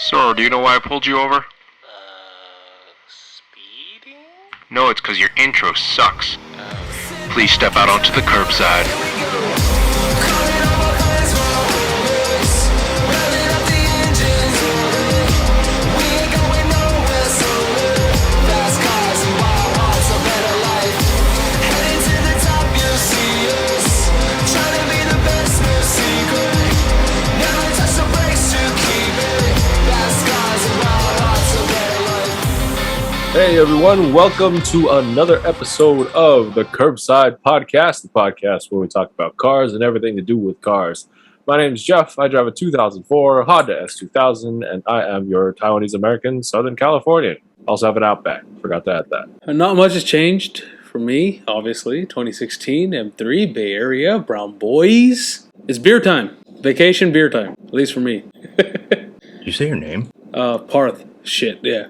Sir, do you know why I pulled you over? Speeding? No, it's because your intro sucks. Please step out onto the curbside. Hey everyone, welcome to another episode of the Curbside Podcast, the podcast where we talk about cars and everything to do with cars. My name is Jeff. I drive a 2004 Honda S2000 and I am your Taiwanese American Southern Californian. Also have an Outback. Forgot to add that. Not much has changed for me, obviously. 2016 M3 Bay Area Brown Boys. It's beer time. Vacation beer time. At least for me. Did you say your name? Parth. Shit, yeah.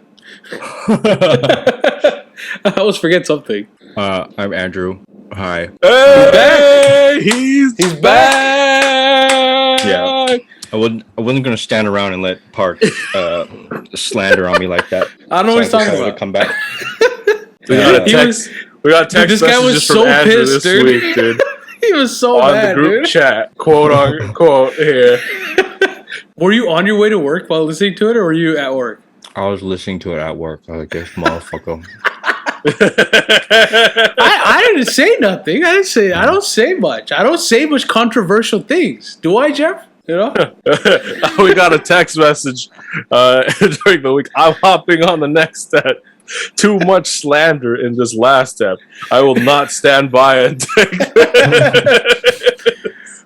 I always forget something. I'm Andrew. Hi. Hey, he's back. Yeah. I wasn't gonna stand around and let Parth slander on me like that. I don't know what he's talking about. To come back. We got text this guy was messages so from Andrew pissed, this week, dude. He was so on mad, the group dude. chat, quote unquote here. Were you on your way to work while listening to it, or were you at work? I was listening to it at work. I was like, this motherfucker. I didn't say nothing. I don't say much. I don't say much controversial things. Do I, Jeff? You know? We got a text message during the week. I'm hopping on the next step. Too much slander in this last step. I will not stand by and take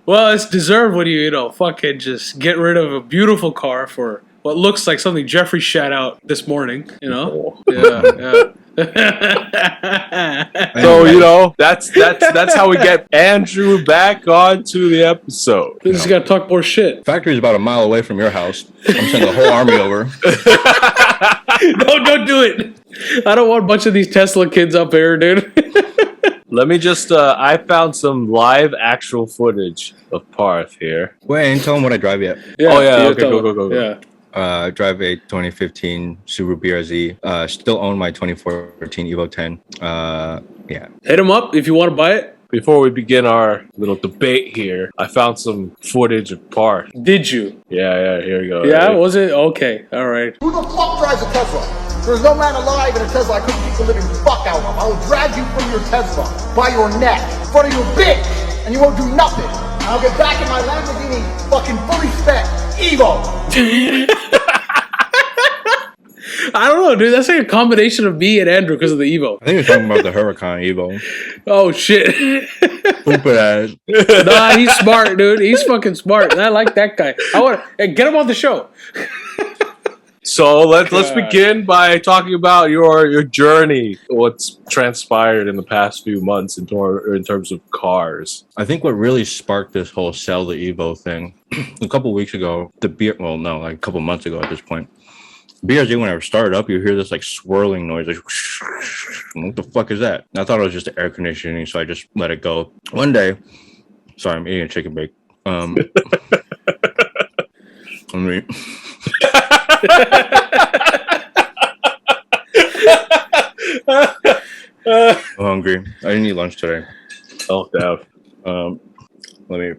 Well, it's deserved when you fucking just get rid of a beautiful car for what looks like something Jeffrey shat out this morning, Yeah. So, that's how we get Andrew back onto the episode. We just gotta talk more shit. Factory's about a mile away from your house. I'm sending the whole army over. No, don't do it. I don't want a bunch of these Tesla kids up here, dude. Let me just, I found some live actual footage of Parth here. Wait, I didn't tell him what I drive yet. Okay, go. Yeah. I drive a 2015 Subaru BRZ. Still own my 2014 Evo 10. Yeah. Hit him up if you want to buy it. Before we begin our little debate here, I found some footage of Parth. Did you? Yeah, here we go. Yeah, was it? Okay, all right. Who the fuck drives a Tesla? There's no man alive in a Tesla I couldn't kick the living fuck out of. I will drag you from your Tesla by your neck in front of your bitch, and you won't do nothing. I'll get back in my Lamborghini fucking fully spec Evo. I don't know, dude. That's like a combination of me and Andrew because of the Evo. I think you're talking about the Huracan Evo. Oh, shit. Stupid ass. Nah, he's smart, dude. He's fucking smart. I like that guy. Hey, get him on the show. So let's begin by talking about your journey, what's transpired in the past few months in terms of cars. I think what really sparked this whole sell the Evo thing, a couple weeks ago, like a couple months ago at this point, BRZ, whenever it started up, you hear this like swirling noise, like what the fuck is that? And I thought it was just the air conditioning, so I just let it go. One day, sorry, I'm eating a chicken bake. I'm hungry. I didn't eat lunch today. Oh, damn. Let me.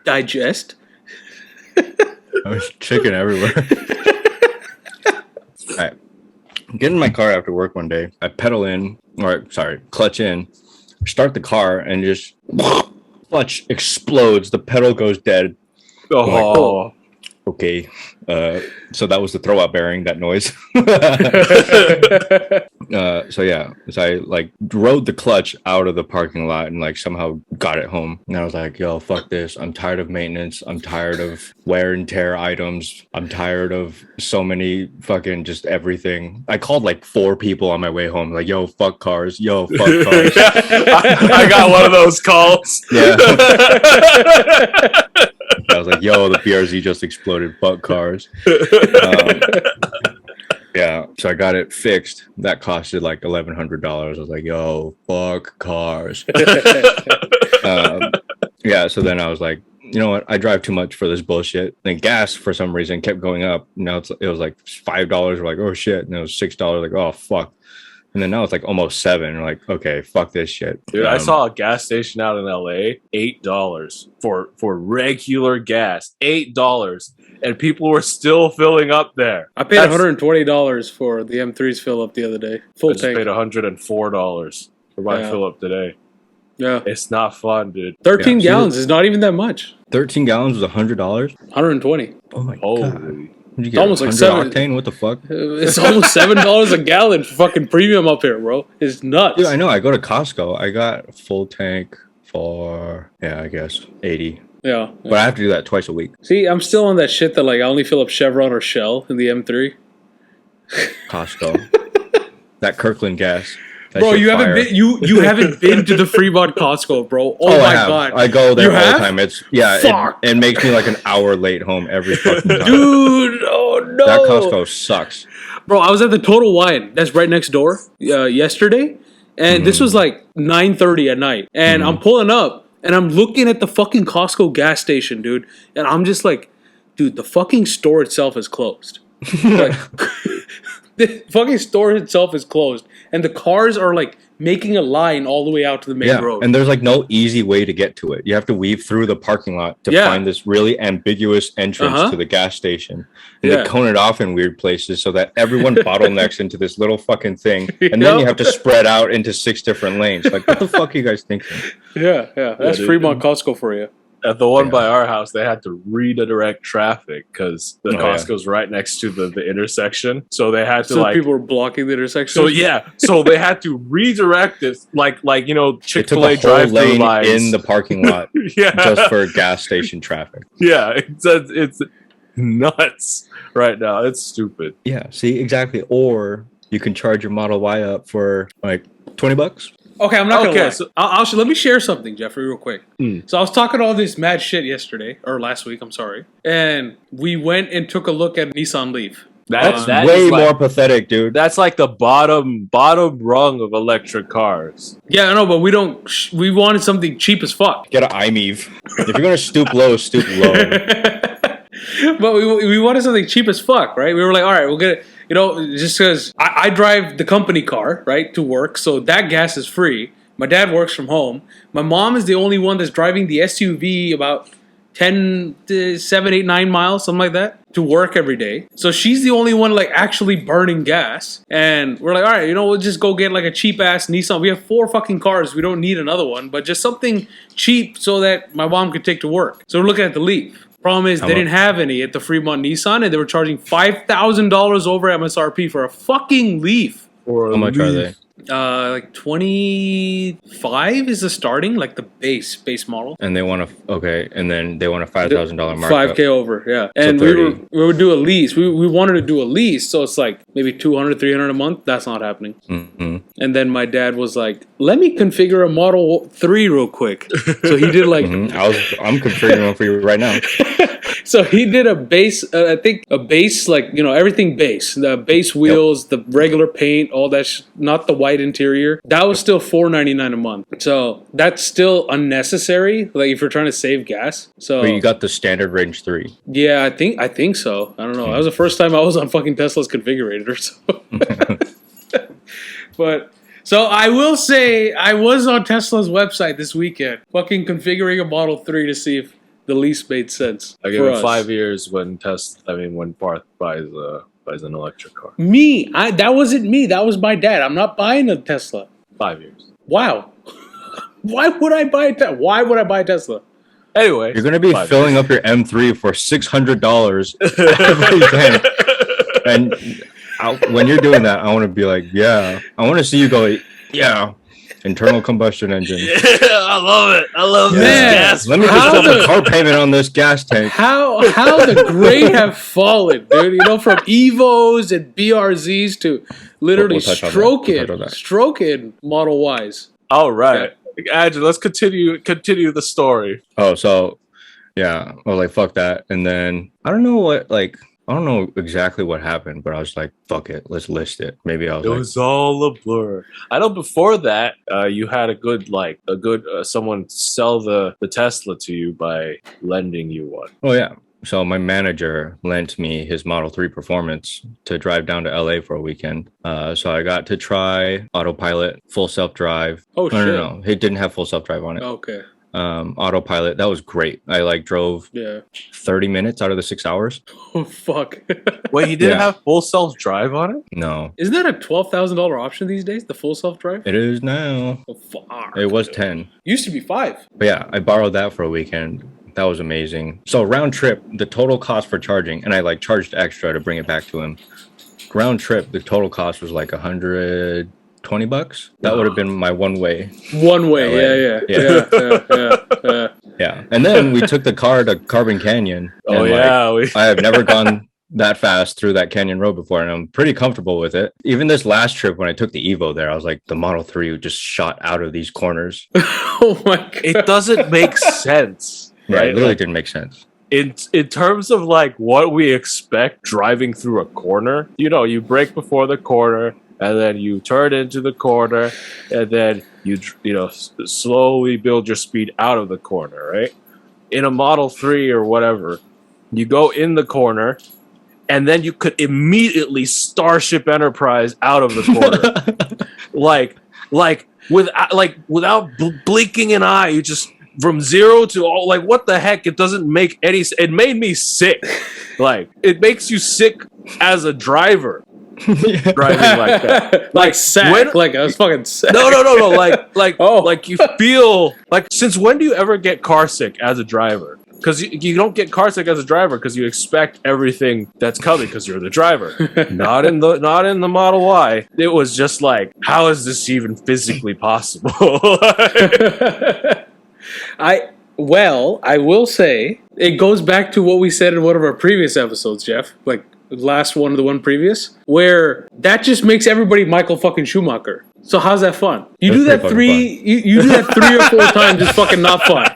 Digest. There's chicken everywhere. I get in my car after work one day. I clutch in, start the car, and just clutch explodes. The pedal goes dead. Oh. Okay. So that was the throwout bearing, that noise. So I like rode the clutch out of the parking lot and like somehow got it home. And I was like, yo, fuck this. I'm tired of maintenance. I'm tired of wear and tear items. I'm tired of so many fucking just everything. I called like 4 people on my way home. Like, yo, fuck cars. Yo, fuck cars. I got one of those calls. Yeah. I was like, yo, the BRZ just exploded. Fuck cars. Yeah, so I got it fixed. That costed like $1,100. I was like, yo, fuck cars. Yeah, so then I was like, you know what? I drive too much for this bullshit. And gas, for some reason, kept going up. Now it was like $5. We're like, oh shit. And it was $6. Like, oh fuck. And then now it's like almost $7. We're like, okay, fuck this shit. Dude, I saw a gas station out in LA, $8 for regular gas, $8, and people were still filling up there. I paid $120 for the M3's fill up the other day. Full I just tank. paid $104 for my fill up today. Yeah, it's not fun, dude. 13 gallons is not even that much. 13 gallons was $100. 120. Oh my god. Holy. You It's almost like 7 octane. What the fuck? It's almost $7 a gallon for fucking premium up here, bro. It's nuts. Dude, I know. I go to Costco. I got a full tank for I guess 80. Yeah. But I have to do that twice a week. See, I'm still on that shit that like I only fill up Chevron or Shell in the M3. Costco. That Kirkland gas. That Bro, shit you haven't fire. been you haven't been to the Fremont Costco, bro. Oh my I have. god. I go there You all have? the time. It's Fuck. it makes me like an hour late home every fucking time. Dude, oh no. That Costco sucks. Bro, I was at the Total Wine. That's right next door yesterday. And this was like 9:30 at night. And I'm pulling up and I'm looking at the fucking Costco gas station, dude. And I'm just like, dude, the fucking store itself is closed. Like, the fucking store itself is closed. And the cars are like making a line all the way out to the main road. And there's like no easy way to get to it. You have to weave through the parking lot to find this really ambiguous entrance to the gas station. And they cone it off in weird places so that everyone bottlenecks into this little fucking thing. And then you have to spread out into 6 different lanes. Like, what the fuck are you guys thinking? Yeah. That's Fremont Costco for you. At the one by our house, they had to redirect traffic because the Costco's right next to the intersection. So they had to So people were blocking the intersection. So they had to redirect it like Chick-fil-A drive-through lane lines in the parking lot just for gas station traffic. Yeah, it's nuts right now. It's stupid. Yeah, see, exactly. Or you can charge your Model Y up for like $20. Okay, I'm not gonna lie. So, let me share something, Jeffrey, real quick. So I was talking all this mad shit yesterday, or last week, I'm sorry. And we went and took a look at Nissan Leaf. That's that way is like- more pathetic, dude. That's like the bottom rung of electric cars. Yeah, I know, but we don't. We wanted something cheap as fuck. Get an iMev. If you're gonna stoop low, stoop low. But we wanted something cheap as fuck, right? We were like, all right, we'll get it. You know, just because I drive the company car, right, to work, so that gas is free. My dad works from home. My mom is the only one that's driving the SUV about 10 to 7, 8, 9 miles, something like that, to work every day. So she's the only one like actually burning gas. And we're like, all right, you know, we'll just go get like a cheap ass Nissan. We have 4 fucking cars. We don't need another one, but just something cheap so that my mom could take to work. So we're looking at the Leaf. Problem is, they didn't have any at the Fremont Nissan, and they were charging $5,000 over MSRP for a fucking Leaf. How much are they? Like 25 is the starting, like the base model. And they want and then they want a $5,000 markup. 5K over, yeah. And So we would do a lease. We wanted to do a lease, so it's like maybe $200, $300 a month. That's not happening. Mm-hmm. And then my dad was like, "Let me configure a Model 3 real quick." So he did like, I'm configuring one for you right now. so he did a base. I think a base, like, you know, everything base, the base wheels, the regular paint, all that. Not the white interior. That was still $499 a month. So that's still unnecessary. Like if you're trying to save gas. So But you got the standard range 3. yeah, I think so. I don't know. That was the first time I was on fucking Tesla's configurator. So. But so I will say I was on Tesla's website this weekend, fucking configuring a Model 3 to see if the lease made sense. I give for it us. 5 years when Parth buys an electric car. That wasn't me. That was my dad. I'm not buying a Tesla. 5 years. Wow. Why would I buy a Tesla? Why would I buy a Tesla? Anyway, You're gonna be filling up your M3 for $600 every day. And when you're doing that, I want to be like, yeah. I want to see you go, yeah. Internal combustion engine. Yeah, I love it. I love this gas. Let me just put the car payment on this gas tank. How the great have fallen, dude. You know, from Evos and BRZs to literally We'll touch on that. stroking Model Ys. All right, Andrew, let's continue the story. Oh, so yeah, I was like, fuck that. And then I don't know what, like, I don't know exactly what happened, but I was like, fuck it, let's list it. Maybe I was It was all a blur. I know before that, you had a good someone sell the Tesla to you by lending you one. oh yeah. So my manager lent me his Model 3 Performance to drive down to LA for a weekend. So I got to try autopilot, full self-drive. Oh, shit. No. It didn't have full self-drive on it. Okay. Autopilot, that was great. I drove 30 minutes out of the 6 hours. Oh, fuck. Wait, he didn't have full self-drive on it? No. Isn't that a $12,000 option these days, the full self-drive? It is now. Oh, fuck. It was 10. Used to be 5. But yeah, I borrowed that for a weekend. That was amazing. So round trip, the total cost for charging, and I charged extra to bring it back to him. Round trip, the total cost was like $120. That would have been my one way. One way, yeah. Yeah. And then we took the car to Carbon Canyon. Oh, and yeah. I have never gone that fast through that canyon road before, and I'm pretty comfortable with it. Even this last trip when I took the Evo there, I was like, the Model 3 just shot out of these corners. Oh my God. It doesn't make sense. Yeah, Right? it literally didn't make sense. In terms of what we expect driving through a corner, you brake before the corner, and then you turn into the corner, and then you slowly build your speed out of the corner, right? In a Model 3 or whatever, you go in the corner, and then you could immediately Starship Enterprise out of the corner. without blinking an eye, you just from zero to all, what the heck? It doesn't make any sense. It made me sick. It makes you sick as a driver. Driving like that. Sack. I was fucking sick. No. You feel since when do you ever get car sick as a driver? Because you don't get car sick as a driver because you expect everything that's coming because you're the driver. Not in the Model Y. It was just how is this even physically possible? I will say it goes back to what we said in one of our previous episodes, Jeff. The last one, the one previous, where that just makes everybody Michael fucking Schumacher. So how's that fun? You do that three. You do that 3 or 4 times. It's fucking not fun.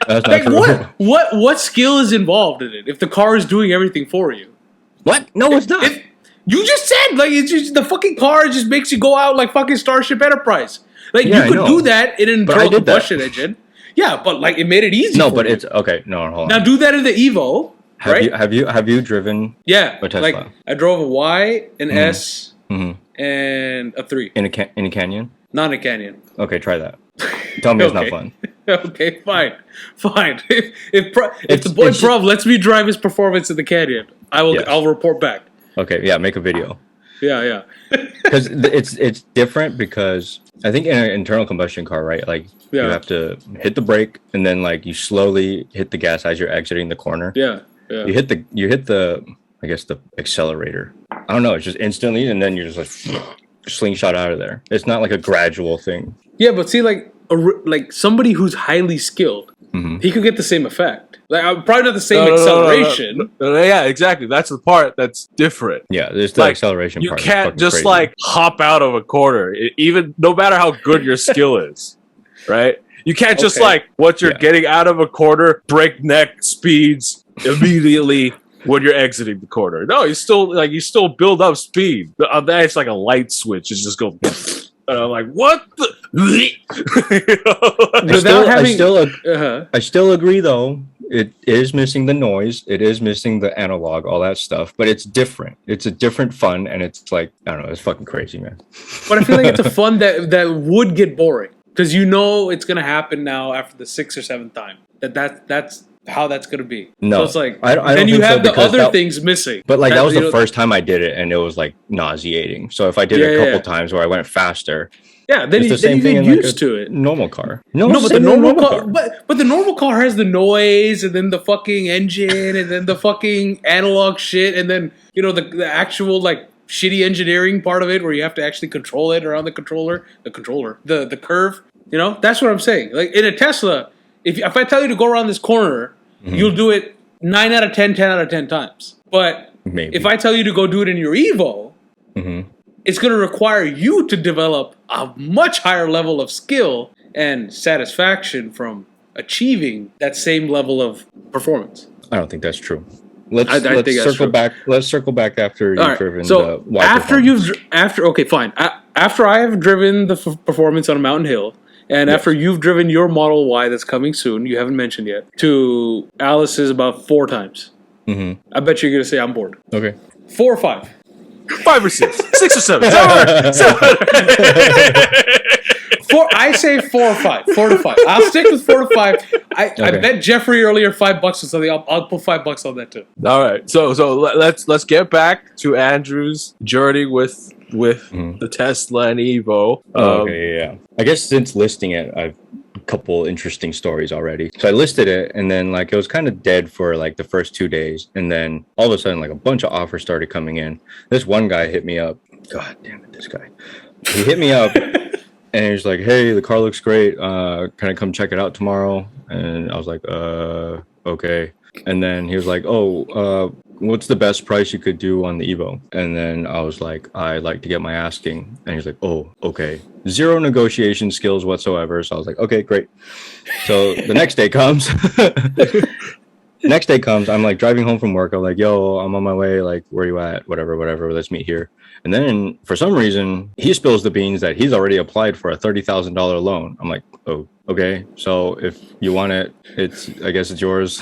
That's not true. What skill is involved in it if the car is doing everything for you? What? No, it's not. You just said it's just the fucking car just makes you go out like fucking Starship Enterprise. You could do that in an internal combustion engine. Yeah, but it made it easy. No, but it's okay. No, hold on. Now do that in the Evo. Have you driven? Yeah, a Tesla? I drove a Y, an S, and a 3 in a canyon. Not in a canyon. Okay, try that. Tell me it's not fun. Okay, fine. If the boy Prov lets me drive his performance in the canyon, I'll report back. Okay, yeah, make a video. Yeah. Because it's different because I think in an internal combustion car, right? You have to hit the brake and then you slowly hit the gas as you're exiting the corner. Yeah. You hit the I guess the accelerator. I don't know. It's just instantly, and then you're just slingshot out of there. It's not a gradual thing. Yeah, but see, somebody who's highly skilled, he could get the same effect. Probably not the same acceleration. No. Yeah, exactly. That's the part that's different. Yeah, there's the acceleration part. You can't just hop out of a corner, even no matter how good your skill is, right? You can't just once you're getting out of a corner, breakneck speeds immediately when you're exiting the corner. No, you still build up speed. That's like a light switch. It's just go. And I'm like, what the? I still agree, though. It is missing the noise. It is missing the analog, all that stuff. But it's different. It's a different fun, and it's I don't know. It's fucking crazy, man. But I feel like it's a fun that would get boring because it's gonna happen now after the 6th or 7th time. That's how that's gonna be. No, so it's I don't you think have so, the other things missing. But that was the first time I did it, and it was nauseating. So if I did it a couple times where I went faster. Yeah, then you get used to it. Normal car. No, but the normal car. But the normal car has the noise, and then the fucking engine, and then the fucking analog shit, and then the actual shitty engineering part of it, where you have to actually control it around the curve. That's what I'm saying. In a Tesla, if I tell you to go around this corner, you'll do it 9 out of 10, 10 out of 10 times. But if I tell you to go do it in your Evo. It's going to require you to develop a much higher level of skill and satisfaction from achieving that same level of performance. I don't think that's true. let's think that's circle true. back. Let's circle back after you've All right. driven So the Y after performance. okay, fine. After I have driven the performance on Mountain Hill, and Yes. after you've driven your Model Y that's coming soon, you haven't mentioned yet, to Alice's about 4 times. Mm-hmm. I bet you're gonna say I'm bored. Okay. 4 or 5. 5 or 6, 6 or 7. I say 4 or 5. 4 to 5. I'll stick with 4 to 5. I bet Jeffrey earlier $5 or something. I'll put $5 on that too. All right, so let's get back to Andrew's journey with the Tesla and Evo. Okay, yeah. I guess since listing it, I've a couple interesting stories already. So I listed it, and then like it was kind of dead for like the first 2 days, and then all of a sudden like a bunch of offers started coming in. This one guy hit me up. God damn it, this guy. He hit me up. And he was like, "Hey, the car looks great. Can I come check it out tomorrow?" And I was like, okay." And then he was like, "Oh, what's the best price you could do on the Evo?" And then I was like, "I'd like to get my asking." And he's like, "Oh, okay." 0 negotiation skills whatsoever. So I was like, "Okay, great." So the next day comes. I'm like driving home from work. I'm like, "Yo, I'm on my way. Like, where you at? Whatever. Let's meet here." And then for some reason, he spills the beans that he's already applied for a $30,000 loan. I'm like, "Oh, okay. So if you want it, I guess it's yours."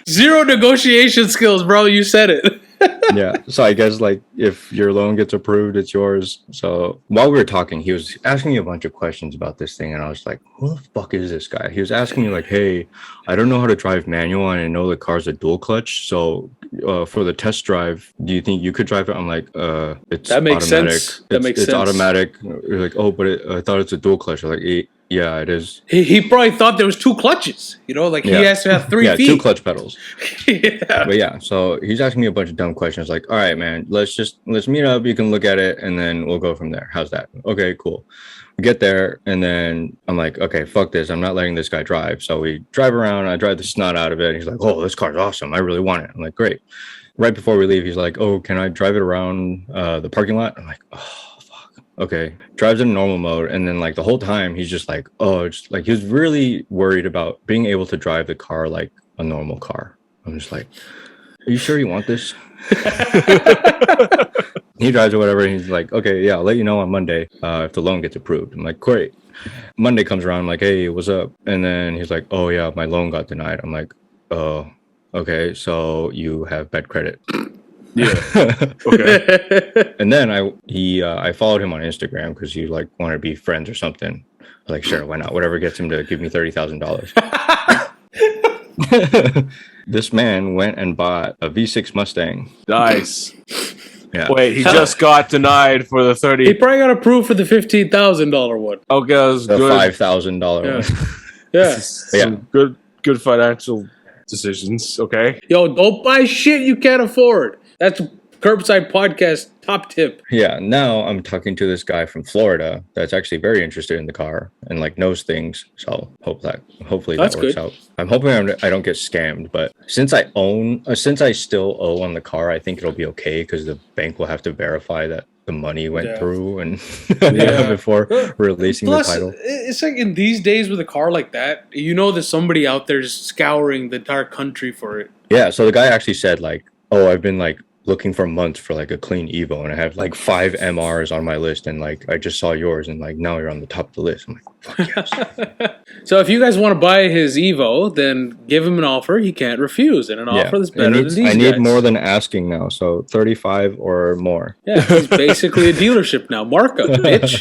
0 negotiation skills, bro. You said it. Yeah. So I guess like if your loan gets approved, it's yours. So while we were talking, he was asking me a bunch of questions about this thing. And I was like, who the fuck is this guy? He was asking me like, "Hey, I don't know how to drive manual, and I know the car's a dual clutch. So for the test drive, do you think you could drive it?" I'm like, it's That makes automatic. sense. That makes it's sense. automatic. You're like, "Oh, but I thought it's a dual clutch." I'm like, yeah, it is. He probably thought there was 2 clutches. You know, like he has to have 3 Yeah, feet. 2 clutch pedals. Yeah. But yeah, so he's asking me a bunch of dumb questions like, "All right, man, let's meet up. You can look at it, and then we'll go from there. How's that?" Okay, cool. We get there, and then I'm like, "Okay, fuck this. I'm not letting this guy drive." So we drive around. I drive the snot out of it. And he's like, "Oh, this car's awesome. I really want it." I'm like, "Great." Right before we leave, he's like, "Oh, can I drive it around the parking lot?" I'm like, "Oh, okay." Drives in normal mode, and then like the whole time he's just like, just like he was really worried about being able to drive the car like a normal car. I'm just like, "Are you sure you want this?" He drives or whatever, and he's like, "Okay, yeah, I'll let you know on Monday if the loan gets approved." I'm like, "Great." Monday comes around, I'm like, "Hey, what's up?" And then he's like, "Oh yeah, my loan got denied." I'm like, "Oh, okay, so you have bad credit." Yeah. Okay. And then I followed him on Instagram because he like wanted to be friends or something. I was like, "Sure, why not? Whatever gets him to give me $30,000." This man went and bought a V6 Mustang. Nice. Yeah. Wait, he just got denied for the 30. He probably got approved for the $15,000 one. Okay, that was The good. $5,000 Yeah. one. Yeah. Some good financial decisions. Okay. Yo, don't buy shit you can't afford. That's a Curbside podcast top tip. Yeah, now I'm talking to this guy from Florida that's actually very interested in the car and like knows things. So hopefully That's that works good. out. I'm hoping I don't get scammed, but since I still owe on the car, I think it'll be okay because the bank will have to verify that the money went through and before releasing Plus, the title. it's like in these days with a car like that, you know there's somebody out there just scouring the entire country for it. Yeah, so the guy actually said like, "Oh, I've been like looking for months for like a clean Evo, and I have like 5 MRs on my list, and like I just saw yours, and like now you're on the top of the list." I'm like, "Fuck yes." So if you guys want to buy his Evo, then give him an offer he can't refuse, and an offer that's better than these I need guys. more than asking now, so 35 or more. Yeah, he's basically a dealership now. Markup, bitch.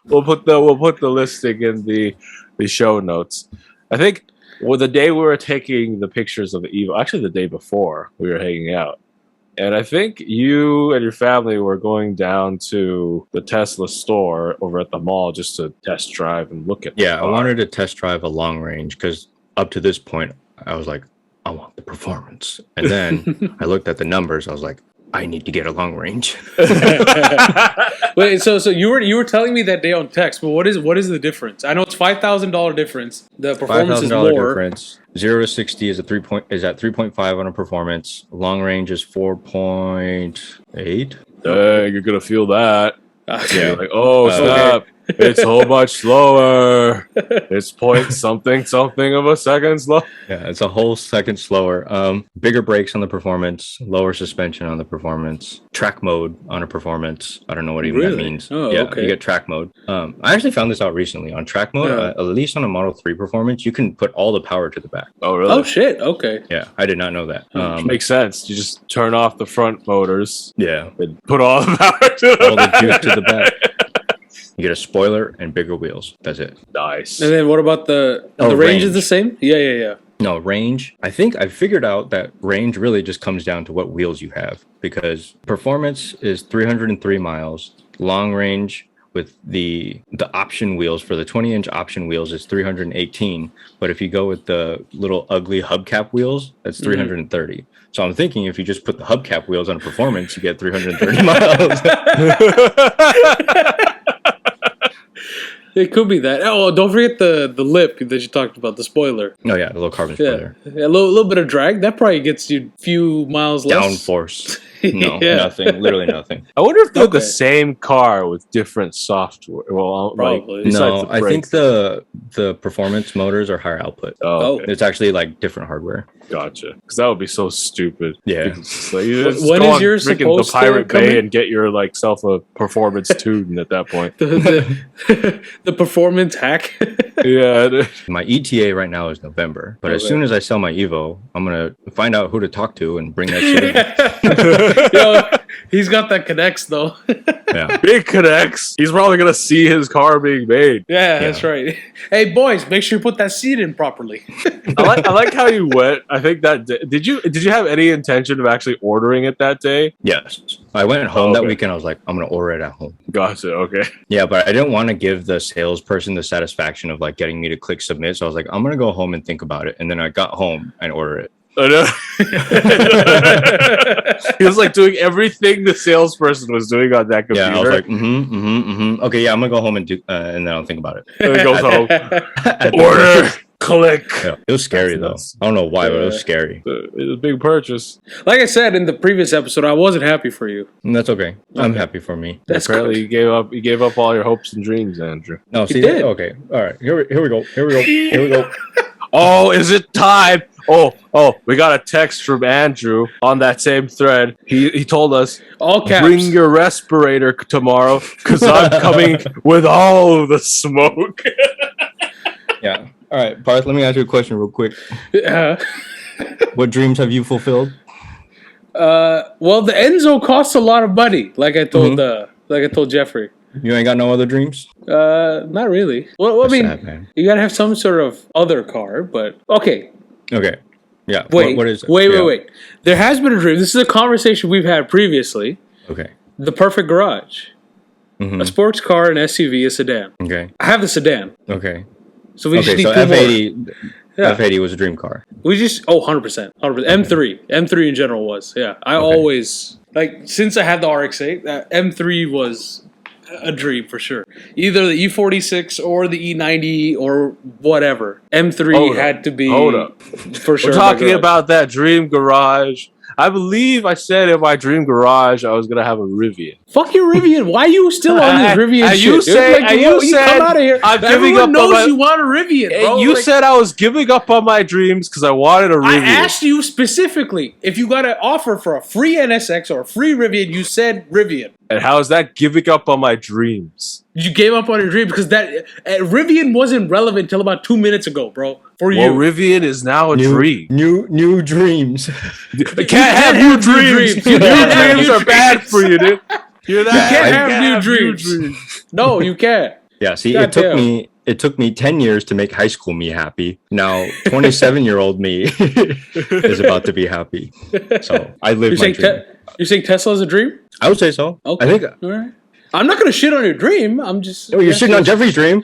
We'll put the listing in the show notes. I think the day we were taking the pictures of the Evo, actually the day before we were hanging out, and I think you and your family were going down to the Tesla store over at the mall just to test drive and look at. Yeah, the I car. wanted to test drive a long range because up to this point, I was like, I want the performance. And then I looked at the numbers. I was like, I need to get a long range. Wait, so you were telling me that day on text, but what is the difference? I know it's $5,000 difference. The performance is $5,000 more. difference. 0 to 60 is at 3.5 on a performance. Long range is 4.8. You're gonna feel that. Okay. You're like, oh, snap. It's so much slower. It's point something of a second slow. Yeah, it's a whole second slower. Bigger brakes on the performance, lower suspension on the performance, track mode on a performance. I don't know what even that means. Oh, yeah, okay. you get track mode. I actually found this out recently. On track mode, at least on a Model 3 performance, you can put all the power to the back. Oh, really? Oh shit. Okay. Yeah, I did not know that. Makes sense. You just turn off the front motors Yeah, and put all the power to all the juice to the back. You get a spoiler and bigger wheels. That's it. Nice. And then what about the range range. is the same? Yeah. No, range. I think I figured out that range really just comes down to what wheels you have, because performance is 303 miles. Long range with the option wheels for the 20-inch option wheels is 318. But if you go with the little ugly hubcap wheels, that's 330. So I'm thinking if you just put the hubcap wheels on a performance, you get 330 miles. It could be that. Oh, don't forget the lip that you talked about, the spoiler. Oh yeah, the little carbon spoiler. Yeah, a little bit of drag. That probably gets you a few miles less. Downforce. No, Yeah. nothing. Literally nothing. I wonder if they're the Okay. same car with different software. Well, Probably. like, besides No, the I think brakes. the performance motors are higher output. Oh, okay. It's actually like different hardware. Gotcha. Because that would be so stupid. Yeah. It's just like, you just When go is on yours freaking supposed the to Pirate come Bay in? and get your like self a performance tune at that point. The performance hack. Yeah. My ETA right now is November, but as Okay. soon as I sell my Evo, I'm gonna find out who to talk to and bring that shit in. Yo, he's got that connects though. Yeah. Big connects. He's probably gonna see his car being made. Yeah, that's right. Hey boys, make sure you put that seat in properly. I like how you went. I think that did you have any intention of actually ordering it that day? Yes. I went home that okay. weekend. I was like, I'm gonna order it at home. Gotcha. Okay. Yeah, but I didn't want to give the salesperson the satisfaction of like getting me to click submit. So I was like, I'm gonna go home and think about it. And then I got home and order it. I know. He was like doing everything the salesperson was doing on that computer. Yeah, I was like, Okay, yeah, I'm gonna go home and do, and then I'll think about it. And he goes home. At the- Order. Click. Yeah, it was scary though. That's- I don't know why, but it was scary. It was a big purchase. Like I said in the previous episode, I wasn't happy for you. And that's okay. I'm happy for me. That's Apparently, good. you gave up all your hopes and dreams, Andrew. No, see, did. okay, all right. Here we go. Here we go. Oh, is it time? Oh, we got a text from Andrew on that same thread. He told us, All caps. bring your respirator tomorrow because I'm coming with all of the smoke. Yeah. All right, Parth, let me ask you a question real quick. What dreams have you fulfilled? Well, the Enzo costs a lot of money. Like I told Jeffrey. You ain't got no other dreams? Not really. Well, I mean, sad, man. you gotta have some sort of other car. But okay, Okay. Yeah. wait, What is it? wait, Yeah. wait. There has been a dream. This is a conversation we've had previously. Okay. The perfect garage. A sports car, an SUV, a sedan. Okay. I have the sedan, Okay. so we just Okay. need So two more. F80, Yeah. F80 was a dream car. We just 100%. M3 in general was. Yeah, I always since I had the RX-8, M3 was a dream for sure. Either the E46 or the E90 or whatever. M3 had to be. Hold up. For sure. We're talking about that dream garage. I believe I said in my dream garage I was gonna have a Rivian. Fuck your Rivian. Why are you still on this Rivian and shit? you dude? say- Like, and you said come out of here. I'm giving Everyone up on knows my- you want a Rivian, bro. You Like, said I was giving up on my dreams because I wanted a I Rivian. asked you specifically if you got an offer for a free NSX or a free Rivian. You said Rivian. And how is that giving up on my dreams? You gave up on your dream because that Rivian wasn't relevant till about 2 minutes ago, bro. For Well, you, Rivian is now a dream. New dreams. You can't have new dreams. You New can't have dreams new are bad dreams. for you, dude. Hear that? you can't have new dreams. No, you can't. Yeah. See, Goddamn. it took me 10 years to make high school me happy. Now 27-year-old me is about to be happy. So I live my dream. You're saying Tesla's a dream? I would say so. Okay. I think. All right. I'm not gonna shit on your dream. I'm just. Oh, you're shitting on Jeffrey's dream.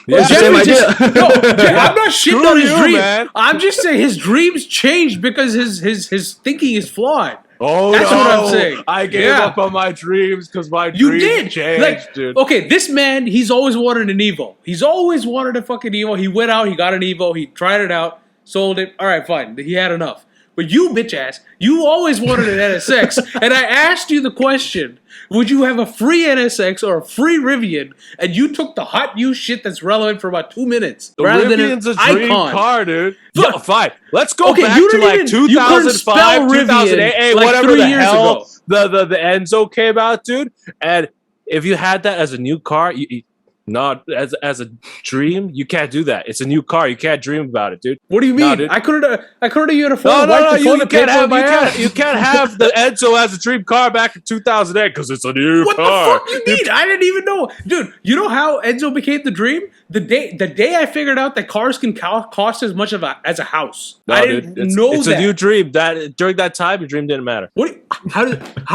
Well, It's the same idea. No, I'm not shitting Screw on his you, dream. man. I'm just saying his dreams changed because his thinking is flawed. Oh, That's no. what I'm saying. I gave Yeah. up on my dreams because my You dreams did, changed, dude. Okay, this man, he's always wanted an Evo. He's always wanted a fucking Evo. He went out, he got an Evo, he tried it out, sold it. All right, fine. He had enough. But you, bitch ass, you always wanted an NSX. And I asked you the question, would you have a free NSX or a free Rivian? And you took the hot new shit that's relevant for about 2 minutes. The rather than Rivian's an a dream icon. car, dude. Fuck. Yo, fine. Let's go Okay, back you to didn't like even- you couldn't 2005, spell 2008, Rivian, like whatever 3 the years hell ago. the Enzo came out, dude. And if you had that as a new car, not as a dream, you can't do that. It's a new car. You can't dream about it, dude. What do you No, mean? dude. I couldn't you No, afford you can't have the Enzo as a dream car back in 2008 because it's a new What car. the fuck you mean? I didn't even know. Dude, you know how Enzo became the dream? The day I figured out that cars can cost as much as a house. No, I dude, didn't know it's that. a new dream. That during that time, your dream didn't matter. What? How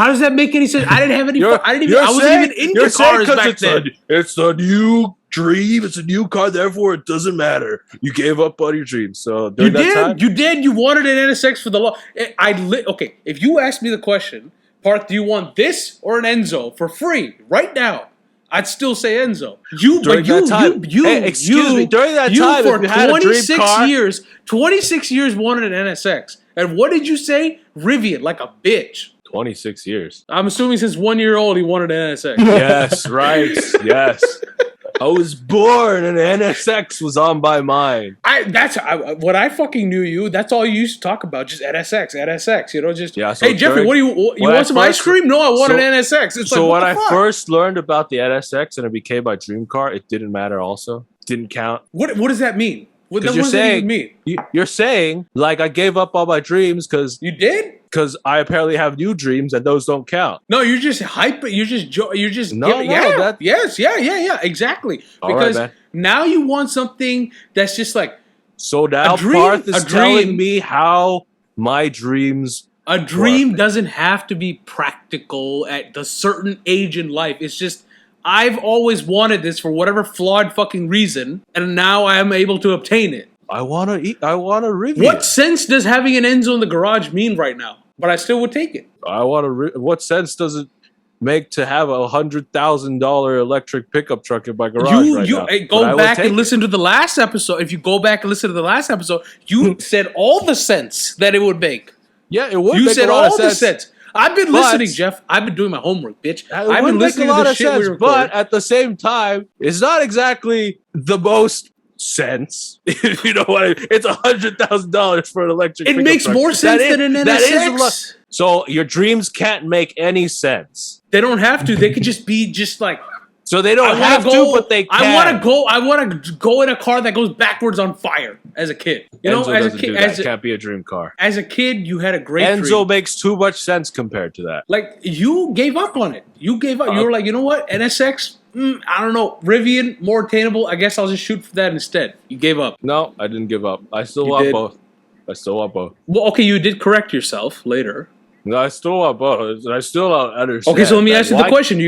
does that make any sense? I didn't have any. You're- I you're wasn't saying- even into you're saying cars 'cause back it's then. It's a new dream. It's a new car. Therefore, it doesn't matter. You gave up on your dreams. So You during that did. time, You did. You wanted an NSX for the law. Okay, if you asked me the question, Parth, do you want this or an Enzo for free right now? I'd still say Enzo. During that time. Hey, excuse me, during that time, for if you had a dream car- 26 years wanted an NSX. And what did you say? Rivian, like a bitch. 26 years. I'm assuming since 1 year old he wanted an NSX. Yes, right. Yes. I was born and NSX was on my mind. When I fucking knew you, that's all you used to talk about, just NSX, you know, just, Yeah, so hey, Jeffrey, during- you when want I some ice first- cream? No, I want so- an NSX. It's So like, what when the I fuck? first learned about the NSX and it became my dream car, it didn't matter also. Didn't count. What does that mean? What Because does that even mean? you're saying, like, I gave up all my dreams because You did? I apparently have new dreams and those don't count. No, you're just hype. You're just No, yeah, that- yes, yeah, exactly. All right, Because man. now you want something that's just like So now A dream- Parth is a dream- telling me how my dreams. a dream doesn't have to be practical at the certain age in life. It's just I've always wanted this for whatever flawed fucking reason, and now I am able to obtain it. I want to review. What sense does having an Enzo in the garage mean right now? But I still would take it. What sense does it make to have a $100,000 electric pickup truck in my garage right now? But I Go would back take and it. listen to the last episode. If you go back and listen to the last episode, you said all the sense that it would make. Yeah, it would. You make said a lot all of the sense. sense. I've been But- listening, Jeff. I've been doing my homework, bitch. It I've would been make listening a lot to the of shit we sense, recorded. but at the same time, it's not exactly the most sense. You know what? It's $100,000 for an electric. It pickup makes truck. more sense That is- than an that is a NSX. lot. So your dreams can't make any sense. They don't have to. They could just be just like So they don't I want have to go. but they can. I want to go in a car that goes backwards on fire as a kid. You know, Enzo as a doesn't kid, do that. Can't be a dream car. as a kid, you had a great Enzo dream. makes too much sense compared to that. Like you gave up on it. You gave up. You were like, you know what? NSX. I don't know. Rivian, more attainable. I guess I'll just shoot for that instead. You gave up. No, I didn't give up. I still You want did. both. I still want both. Well, okay, you did correct yourself later. No, I still want both. I still don't understand. Okay, so let me that. ask you the question.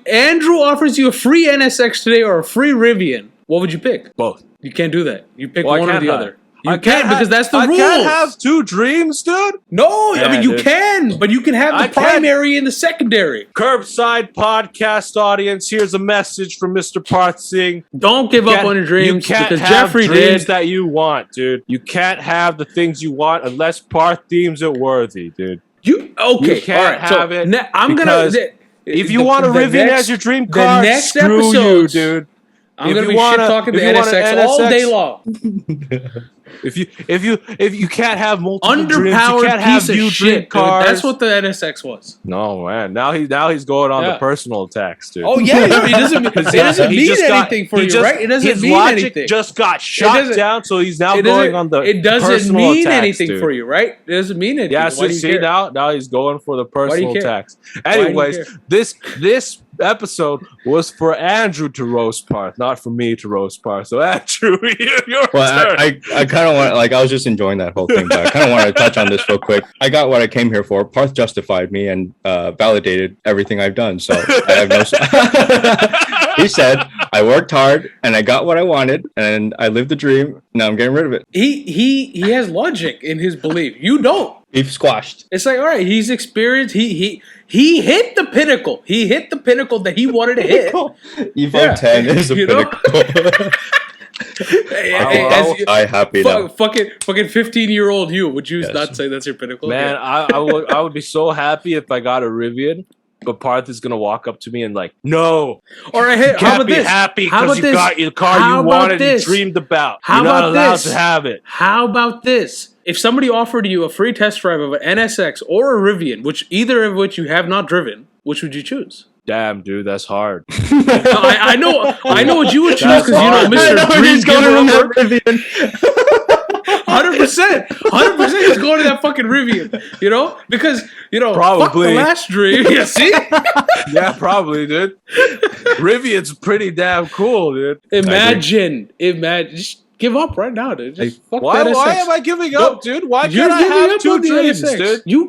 Andrew offers you a free NSX today or a free Rivian. What would you pick? both. You can't do that. You pick Why one or can't the I? other. You I can't because that's the I rules. can't have two dreams, dude. No, I Yeah, mean you dude. can, but you can have the I can't. primary and the secondary. Curbside podcast audience, here's a message from Mr. Parth Singh. Don't give up on your dreams You can't because have Jeffrey dreams did. that you want, dude. You can't have the things you want unless Parth deems it worthy, dude. You okay? You can't all right, have it I'm because gonna. If you want a the Rivian next- as your dream the car, next screw you, episodes, dude. I'm If gonna you be wanna- shit talking if the you want an NSX all day NSX, long. If you can't have multiple dreams, you Underpowered can't have piece of new dream shit. Dude. cars. That's what the NSX was. No man, now he's going on Yeah. the personal attacks, dude. Oh yeah, no, it doesn't mean He just got- anything for he you, just- right? It doesn't his mean logic anything. just got shot doesn't- down, so he's now It doesn't- going on the It doesn't personal mean attacks, anything dude. for you, right? It doesn't mean anything. Yeah, Why so do you see care? now he's going for the do you personal care? attacks. do you Anyways, care? this episode was for Andrew to roast Parth, not for me to roast Parth. So Andrew, your Well, turn. I kind of want, like, I was just enjoying that whole thing, but I kind of want to touch on this real quick. I got what I came here for. Parth justified me and validated everything I've done. So I have no. He said I worked hard and I got what I wanted and I lived the dream. Now I'm getting rid of it. He has logic in his belief. You don't. Beef squashed. It's like, all right, he's experienced. He hit the pinnacle. He hit the pinnacle that he wanted to hit. E510 is a You know? pinnacle. I happy now. Fucking 15-year-old you. Would you not say that's your pinnacle? Man, Yeah. I would be so happy if I got a Rivian. But Parth is gonna walk up to me and like, no. All right, hey, You how can't about be this? happy How because about you this? got your car How you about wanted and this? dreamed about. How You're not about allowed this? to have it. How about this? If somebody offered you a free test drive of an NSX or a Rivian, either of which you have not driven, which would you choose? Damn, dude, that's hard. I know what you would choose because you know That's Mr. hard. Dream Giver. Rivian. 100%, 100% he's going to that fucking Rivian, you know, because fuck Probably. the last dream. You see, Yeah, probably, dude. Rivian's pretty damn cool, dude. imagine, just give up right now, dude. Just fuck Why that SX. am I giving up, dude? Why You're can't I giving have up two on the dreams, NSX. dude? You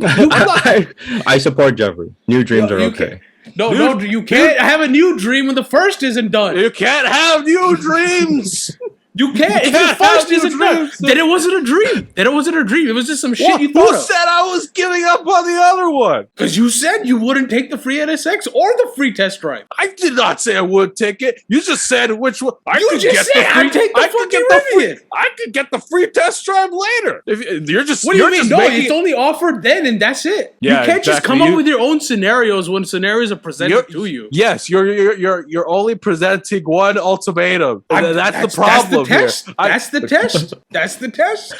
I support Jeffrey. New dreams are you okay. no, you can't have a new dream when the first isn't done. You can't have new dreams. You can't. If can't the first have new isn't done, dreams. then it wasn't a dream. Then it wasn't a dream. It was just some shit Well, you who thought of. said I was giving up on the other one? Because you said you wouldn't take the free NSX or the free test drive. I did not say I would take it. You just said which one. You just said I'd take the fucking Rivian. I could get the free test drive later. If you're just What do you mean? just No, making it's only offered then, and that's it. Yeah, you can't just exactly. come up with your own scenarios when scenarios are presented to you. Yes, you're only presenting one ultimatum. That's the problem That's the test. here. That's the test. That's the test.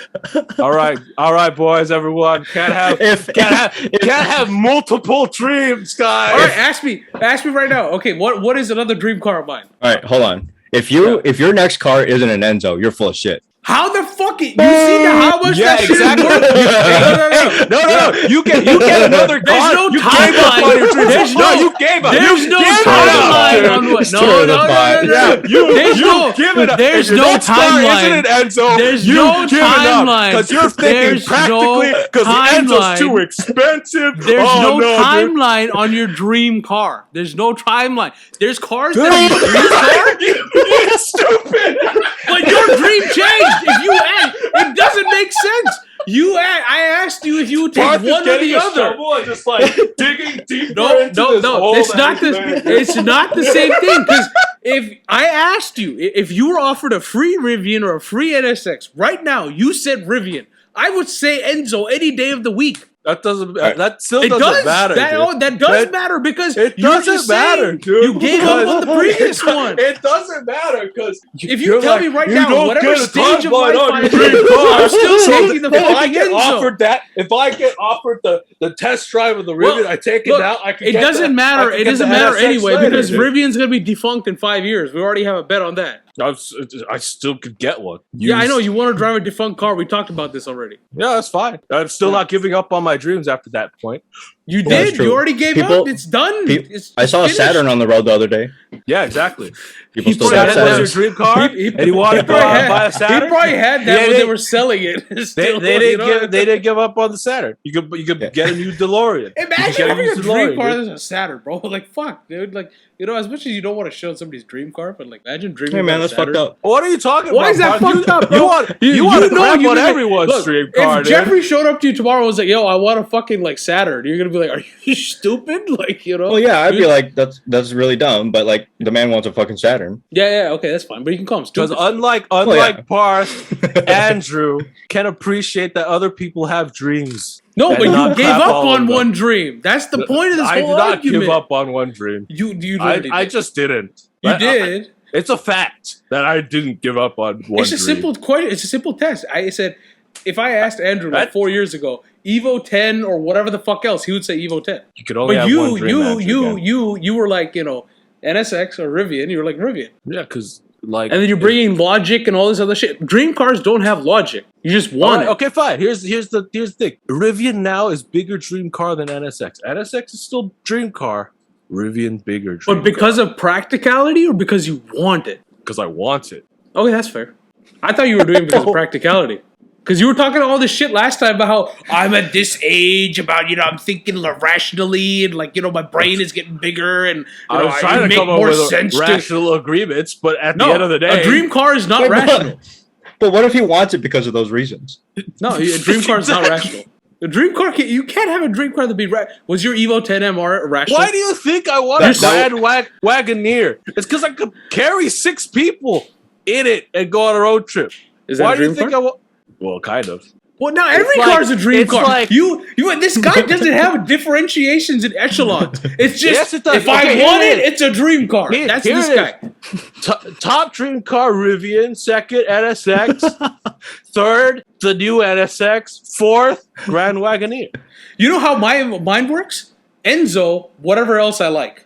All right, boys, everyone. Can't have multiple dreams, guys. All right, ask me right now. Okay, what is another dream car of mine? All right, hold on. If your next car isn't an Enzo, you're full of shit. How the fuck you see how much Yeah, that shit exactly. is worth? No. You get another There's car. no You gave up on your dreams. There's No, no- you gave up. There's You no gave timeline up. on what. Stir No. the pot. You've given up. There's If your no next car timeline. isn't an Enzo, There's you've no given timeline. Because you're thinking There's practically no because the Enzo's too timeline. expensive. There's no dude. timeline on your dream car. There's no timeline. There's cars that are your dream car, You're stupid. but your dream changed. If you ask, it doesn't make sense. I asked you if you would take Parth is one or getting the a other. shovel and just like digging deeper No. into this old It's not the. man. It's not the same thing. Because if I asked you if you were offered a free Rivian or a free NSX right now, you said Rivian. I would say Enzo any day of the week. That doesn't. That still It doesn't does matter. dude. that does matter because It you're doesn't just matter, saying dude. you gave up on the previous one. It doesn't matter because If you tell me right now, whatever stage of life I'm in, car, I'm still taking the if I fucking get Enzo. offered that, if I get offered the test drive of the Rivian, Well, I take it look, now. I can. It get doesn't the, matter. I can It get doesn't the matter NSX anyway later, because dude. Rivian's gonna be defunct in 5 years. We already have a bet on that. I still could get one. Yeah, I know you want to drive a defunct car. We talked about this already. Yeah, that's fine. I'm still not giving up on my dreams after that point. You That's did. true. You already gave People- up. It's done. I saw a finished. Saturn on the road the other day. Yeah, exactly. People still Saturn got was your Saturns. dream car, and he wanted to go probably out and had- buy a Saturn. He probably had that Yeah, when they were selling it. Still, They you know? didn't give up on the Saturn. You could get a new DeLorean. You could Imagine get having a new dream DeLorean, car dude. that's a Saturn, bro. Like, fuck, dude. Like, as much as you don't want to show somebody's dream car, but like, imagine dreaming Hey man, about that's a Saturn. fucked up. What are you talking Why about? is that Parth? fucked up, You bro? want to crap on know- everyone's Look, dream car, if dude. Jeffrey showed up to you tomorrow and was like, yo, I want a fucking like Saturn, you're gonna be like, are you stupid? Like, you know? Well, yeah, I'd be You- like, that's really dumb, but like the man wants a fucking Saturn. yeah, okay, that's fine. But you can call him Because stupid. unlike yeah. Parth, Andrew can appreciate that other people have dreams. No, and but you not gave crap up all on of them. one dream. That's the point of this I whole did not argument. give up on one dream. You literally I did. just didn't. You did. It's a fact that I didn't give up on one It's a dream. simple question. It's a simple test. I said, if I asked Andrew like That- 4 years ago, Evo 10 or whatever the fuck else, he would say Evo 10. You could only But have one dream. Andrew, again. you were like, NSX or Rivian. You were like Rivian, Yeah, because like. and then you're bringing logic and all this other shit. Dream cars don't have logic. You just want it. Okay, fine. Here's the thing. Rivian now is bigger dream car than NSX. NSX is still dream car. Rivian bigger dream But because of practicality or because you want it? because I want it. Okay, that's fair. I thought you were doing it because of practicality. Because you were talking all this shit last time about how I'm at this age, about, I'm thinking rationally, and like, my brain is getting bigger, and I was it trying to make come up more with sense to... rational agreements, but at the No, end of the day, a dream car is not rational. But what if he wants it because of those reasons? No, a dream car is not rational. A dream car, you can't have a dream car that be was your Evo 10 MR rational? why do you think I want a Grand Wagoneer? It's because I could carry 6 people. in it and go on a road trip. Is that Why a do you dream think car? I want? Well, kind of. Well, now every It's car is a dream it's car. like- This guy doesn't have differentiations and echelons. It's just Yes, it does. if I Okay, want here it, it is. it's a dream car. Here- That's here this it guy. Top dream car Rivian, second NSX, third the new NSX, fourth Grand Wagoneer. You know how my mind works? Enzo, whatever else I like.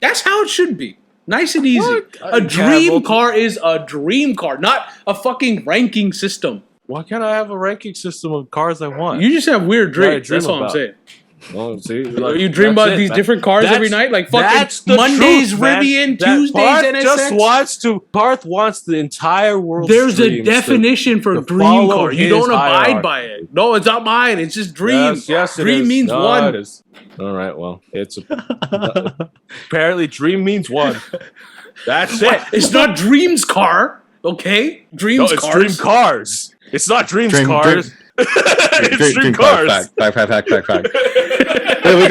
That's how it should be. Nice and easy. What? A dream car is a dream car, not a fucking ranking system. Why can't I have a ranking system of cars I want? You just have weird What I dreams. dream That's all I'm about. saying. Well, see, You dream about these different cars every night? Like fucking Mondays Rivian, Tuesdays Parth NSX? Parth wants the entire world. There's a definition for dream follow car. You his don't abide hierarchy. by it. No, it's not mine. It's just dream. Yes, it dream is. means No, one. it is. All right, well, it's apparently dream means one. That's it. It's not Dream's car, okay? Dream's No, it's cars. dream cars. It's not dreams Dream- cars. It's dream cars. Fact. If we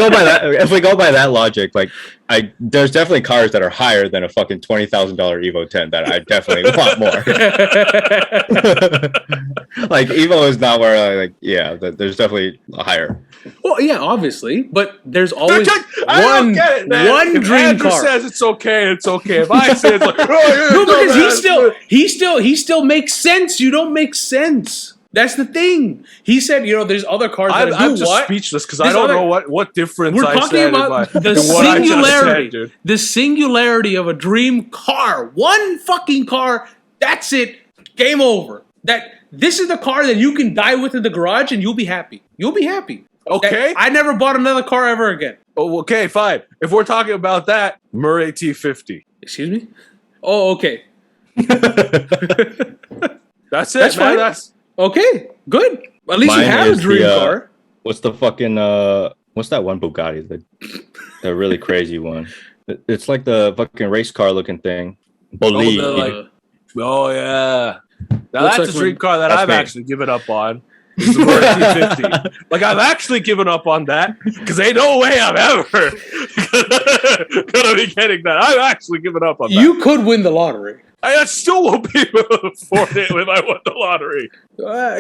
go by that logic, like there's definitely cars that are higher than a fucking $20,000 Evo 10 that I definitely want more. Like Evo is not where there's definitely a higher. Well, yeah, obviously, but there's always I don't one get it, man. one if dream Andrew car. says it's okay, it's okay. If I say it's like, oh, yeah, No, because man. he still makes sense. You don't make sense. That's the thing. He said, there's other cars that I'm do just what? speechless because I There's don't other- know what difference We're I talking said about the in what I just singularity. said, dude. The singularity of a dream car. One fucking car. That's it. Game over. This is the car that you can die with in the garage and you'll be happy. You'll be happy. Okay. I never bought another car ever again. Oh, okay, fine. If we're talking about that, Murray T.50. Excuse me? Oh, okay. That's it, That's man. fine. That's Okay, good. At least you Mine have a is dream the, car. What's the fucking what's that one Bugatti? The really crazy one. It's like the fucking race car looking thing. Bolide. oh yeah. Now Looks that's like a dream when- car that That's I've me. actually given up on. Is the Murray T.50. Like I've actually given up on that because ain't no way I'm ever gonna be getting that. I've actually given up on that. You could win the lottery. I still won't be able to afford it if I won the lottery.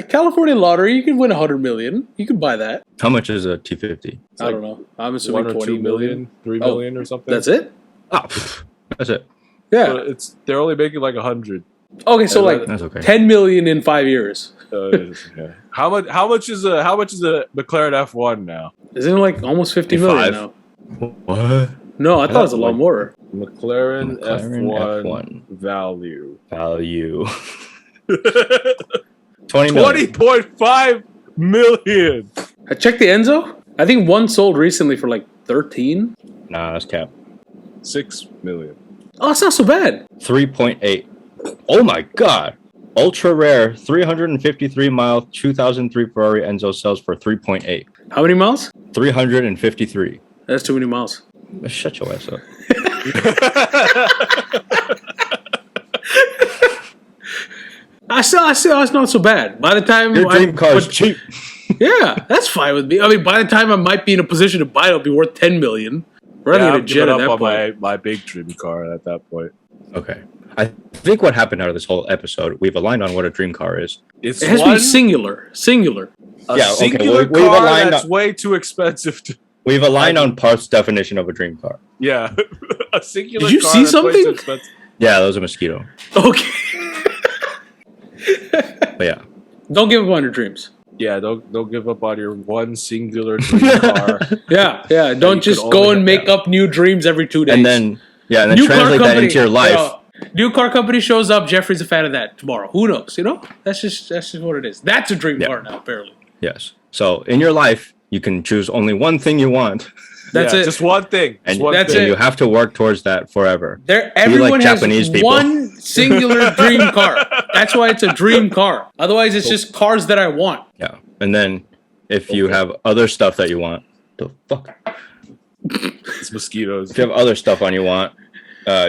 California lottery, you could win $100 million. You could buy that. How much is a T50? I don't know. I'm assuming 1 or 20 2 million. million, 3 million or something. That's it? Oh, that's it. Yeah. But they're only making like 100. Okay, so like That's okay. 10 million in 5 years. Yeah. How much is a McLaren F1 now? Isn't it like almost 50 million 55? now? What? No, I thought it was a lot more. McLaren F1 F1 value. 20 million. 20.5 million. I checked the Enzo. I think one sold recently for like 13. Nah, that's cap. 6 million. Oh, it's not so bad. 3.8. Oh my god. Ultra rare 353 mile 2003 Ferrari Enzo sells for 3.8. How many miles? 353. That's too many miles. Shut your ass up. I still, it's not so bad. By the time Your dream car is cheap. yeah, that's fine with me. I mean, by the time I might be in a position to buy it, it'll be worth 10 million. We're not Yeah, gonna I'm jet giving at up that on point. my big dream car at that point. Okay. I think what happened out of this whole episode, we've aligned on what a dream car is. It's It has to be singular. Singular. a Yeah, okay, singular we've car aligned that's on- way too expensive to. We've aligned on Parth's definition of a dream car. Yeah, a singular. Did you car see that's way too something? expensive. Yeah, that was a Mosquito. Okay. But yeah. Don't give up on your dreams. Yeah, don't give up on your one singular dream car. Yeah. Don't you just could go only and get make up new dreams every 2 days. And then translate that into your life. New car company shows up. Jeffrey's a fan of that tomorrow. Who knows? That's just what it is. That's a dream Yeah. car now, apparently. Yes. So in your life, you can choose only one thing you want, That's Yeah, it. Just one thing. and, Just one That's thing. and it. you have to work towards that forever. Everyone has Japanese people. one singular dream car. That's why it's a dream car. Otherwise, it's just cars that I want. Yeah. And then if you have other stuff that you want, the fuck. It's mosquitoes. If you have other stuff on you want,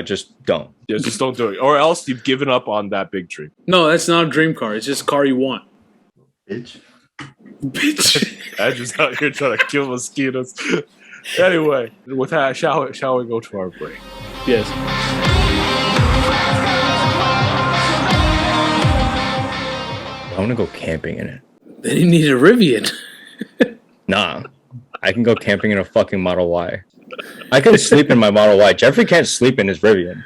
just don't. Yeah, just don't do it, or else you've given up on that big dream. No, that's not a dream car. It's just a car you want. Bitch. Bitch. Andrew's out here trying to kill mosquitoes. Anyway, with that, shall we go to our break? Yes. I want to go camping in it. Then you need a Rivian. Nah, I can go camping in a fucking Model Y. I can sleep in my Model Y. Jeffrey can't sleep in his Rivian.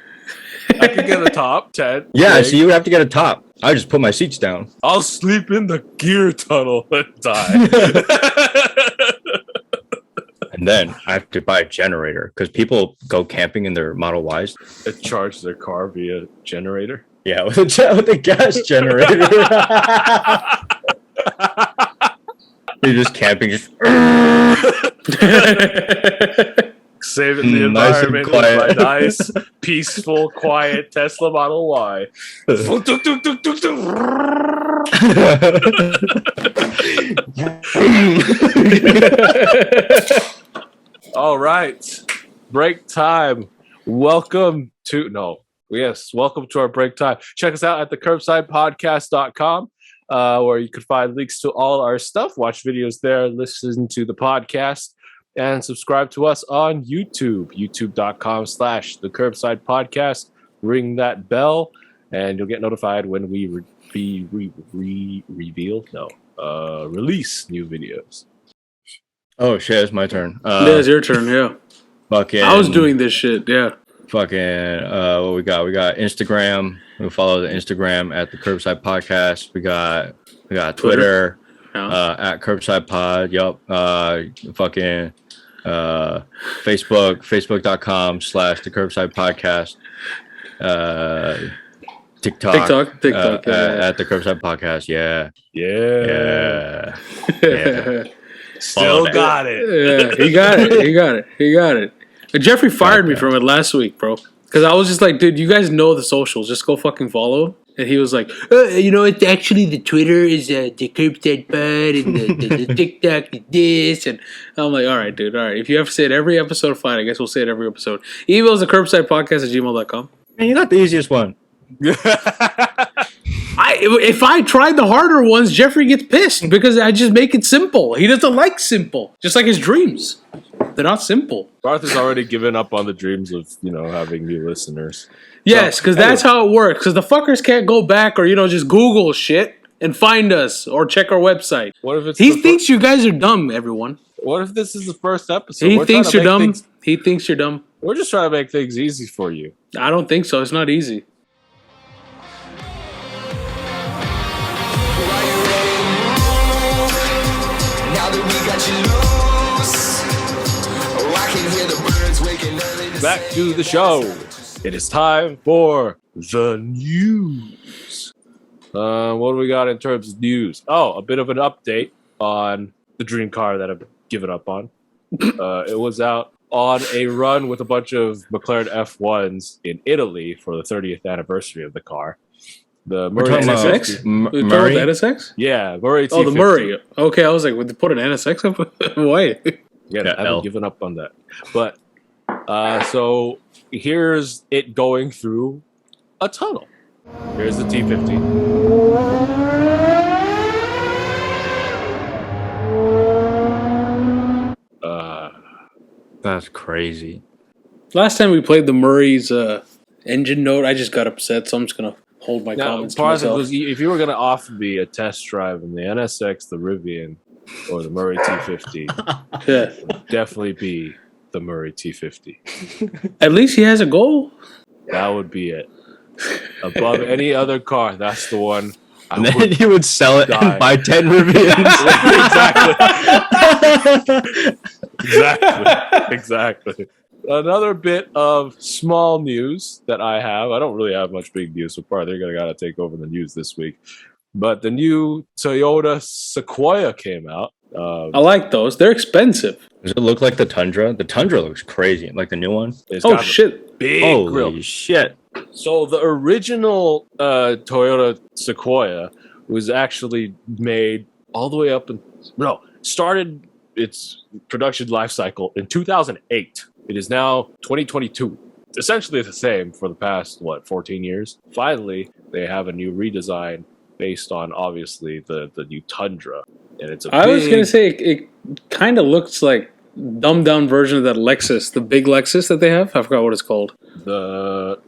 I could get a top 10. Yeah, so you would have to get a top. I just put my seats down. I'll sleep in the gear tunnel and die. And then I have to buy a generator because people go camping in their Model Ys. It charges their car via generator. Yeah, with a gas generator. You're just camping, just saving the nice and environment with my quiet. nice, peaceful, quiet Tesla Model Y. All right, break time. Welcome to our break time. Check us out at the curbsidepodcast.com. Where you can find links to all our stuff, watch videos there, listen to the podcast, and subscribe to us on YouTube, youtube.com/the Curbside Podcast. Ring that bell, and you'll get notified when we release new videos. Oh shit, it's my turn. Yeah, it's your turn, yeah. Fucking, I was doing this shit, yeah. Fucking, what we got? We got Instagram. We follow the Instagram at the Curbside Podcast. We got Twitter, Yeah. at Curbside Pod. Yup. Fucking, Facebook.com/the Curbside Podcast. TikTok. At the Curbside Podcast. Yeah. Still Follow got it. Yeah, he got it. Jeffrey fired me from it last week, bro. Because I was just like, dude, you guys know the socials. Just go fucking follow him. And he was like, it's actually the Twitter is the Curbside Pod and the TikTok is this. And I'm like, all right, dude, all right. If you have to say it every episode, fine. I guess we'll say it every episode. Email is the curbsidepodcast@gmail.com. Man, you got the easiest one. If I tried the harder ones, Jeffrey gets pissed because I just make it simple. He doesn't like simple. Just like his dreams. They're not simple. Parth has already given up on the dreams of, having new listeners. Yes, because that's how it works. Because the fuckers can't go back or, just Google shit and find us or check our website. What if it's He thinks you guys are dumb, everyone. What if this is the first episode? He thinks you're dumb. He thinks you're dumb. We're just trying to make things easy for you. I don't think so. It's not easy. Back to the show. It is time for the news. What do we got in terms of news? Oh, a bit of an update on the dream car that I've given up on. It was out on a run with a bunch of McLaren F1s in Italy for the 30th anniversary of the car. The Murray NSX? Murray? NSX? Yeah, Murray T.50. Oh, the Murray. Okay, I was like, would they put an NSX up? Why? Yeah, I haven't given up on that. But, so here's it going through a tunnel. Here's the T50. That's crazy. Last time we played the Murray's engine note, I just got upset, so I'm just going to hold my comments to myself. If you were going to offer me a test drive in the NSX, the Rivian, or the Murray T50, Yeah. it would definitely be the Murray T50. At least he has a goal. That would be it. Above any other car, that's the one. And then he would sell it and buy 10 Rivians. Exactly. Another bit of small news that I have. I don't really have much big news so far. They're going to take over the news this week. But the new Toyota Sequoia came out. I like those. They're expensive. Does it look like the Tundra? The Tundra looks crazy. Like the new one. It's Oh, got a shit. big Holy grill. shit. So the original Toyota Sequoia was actually made all the way up started its production life cycle in 2008. It is now 2022. Essentially the same for the past 14 years. Finally, they have a new redesign based on obviously the new Tundra, and it's I was going to say it kind of looks like dumbed down version of that Lexus, the big Lexus that they have. I forgot what it's called. The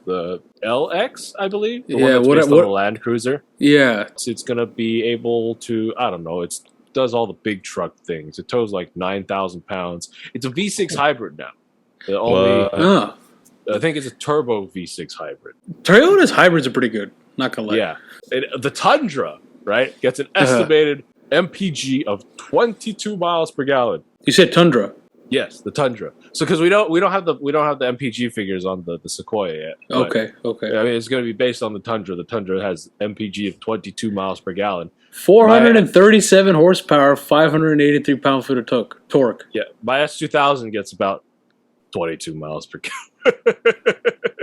LX, I believe. The Yeah, one that's what- based on what- the Land Cruiser. Yeah. It's gonna be able to, I don't know, it does all the big truck things. It tows like 9,000 pounds. It's a V6 hybrid now. The only, Oh. I think it's a turbo V6 hybrid. Toyota's hybrids are pretty good. Not gonna lie. Yeah, the Tundra, right, gets an estimated MPG of 22 miles per gallon. You said Tundra. Yes, the Tundra. So because we don't have the MPG figures on the Sequoia yet. but, Okay. I mean, it's going to be based on the Tundra. The Tundra has MPG of 22 miles per gallon. 437 horsepower, 583 pound-foot of torque. Yeah, my S2000 gets about 22 miles per gallon.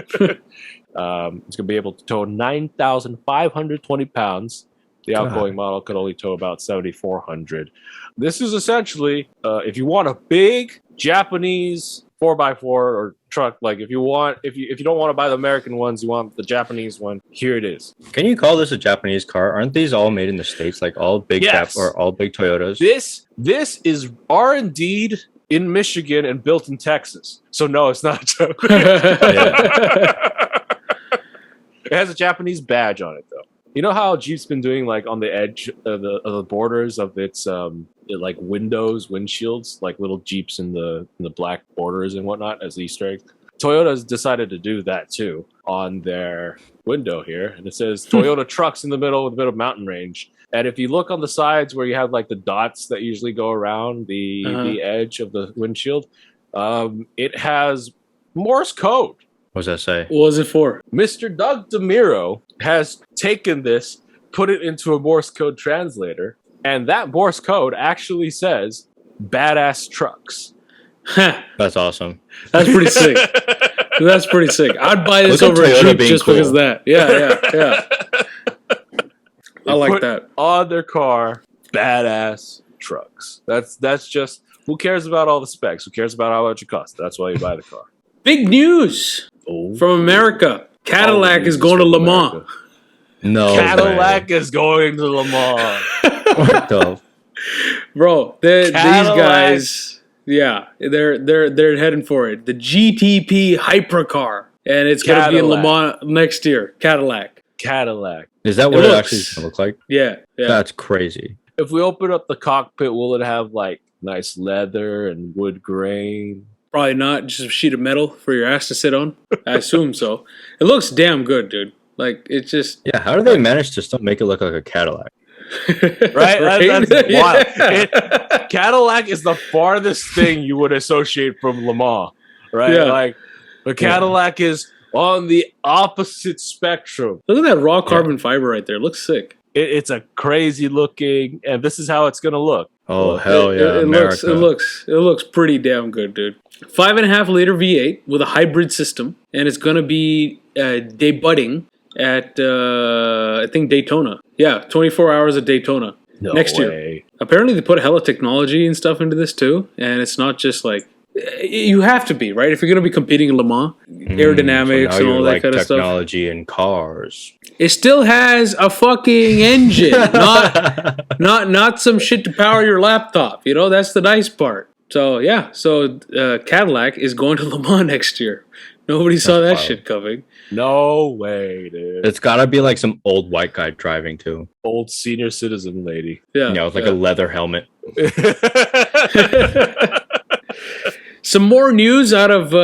It's going to be able to tow 9,520 pounds. The outgoing model could only tow about 7,400. This is essentially, if you want a big Japanese 4x4 or truck, like if you don't want to buy the American ones, you want the Japanese one, here it is. Can you call this a Japanese car? Aren't these all made in the States? Like all big Yes. or all big Toyotas? This is R&D'd in Michigan and built in Texas. So no, it's not a joke. It has a Japanese badge on it though. You know how Jeep's been doing like on the edge of the borders of its like windows, windshields, like little Jeeps in the black borders and whatnot as Easter eggs? Toyota's decided to do that too on their window here, and it says Toyota trucks in the middle with a bit of mountain range. And if you look on the sides where you have like the dots that usually go around the edge of the windshield, it has Morse code. What does that say? What was it for? Mr. Doug DeMiro has taken this, put it into a Morse code translator, and that Morse code actually says "badass trucks." That's awesome. That's pretty sick. That's pretty sick. I'd buy this Look at over a Toyota Jeep being just cool. because of that. Yeah. I like Put that. on their car, badass trucks. That's just, who cares about all the specs? Who cares about how much it costs? That's why you buy the car. Big news from America. Cadillac is going to Le Mans. No Cadillac is going to Le Mans. What the? Bro, these Cadillac. guys, yeah, they're heading for it. The GTP hypercar, and it's going to be in Le Mans next year. Cadillac. Is that what It it looks- actually is gonna look like? Yeah. That's crazy. If we open up the cockpit, will it have like nice leather and wood grain? Probably not. Just a sheet of metal for your ass to sit on. I assume so. It looks damn good, dude. Like, it's just... Yeah, how do they manage to still make it look like a Cadillac? Right? That's Yeah. wild. Cadillac is the farthest thing you would associate from Le Mans, right? Yeah. Like, the Cadillac is on the opposite spectrum. Look at that raw carbon fiber right there. It looks sick. It's a crazy looking, and this is how it's going to look. Oh hell yeah, It America! looks pretty damn good, dude. 5.5 liter V8 with a hybrid system, and it's gonna be debuting at I think Daytona. Yeah, 24 hours at Daytona next year. Apparently, they put hella technology and stuff into this too, and it's not just like you have to be right if you're gonna be competing in Le Mans, aerodynamics So now and all you're that like kind of stuff. technology in cars. It still has a fucking engine, not some shit to power your laptop. You know, that's the nice part. So yeah, Cadillac is going to Le Mans next year. Nobody saw that shit coming. No way, dude. It's gotta be like some old white guy driving too. Old senior citizen lady. Yeah, You know, with like a leather helmet. Some more news out of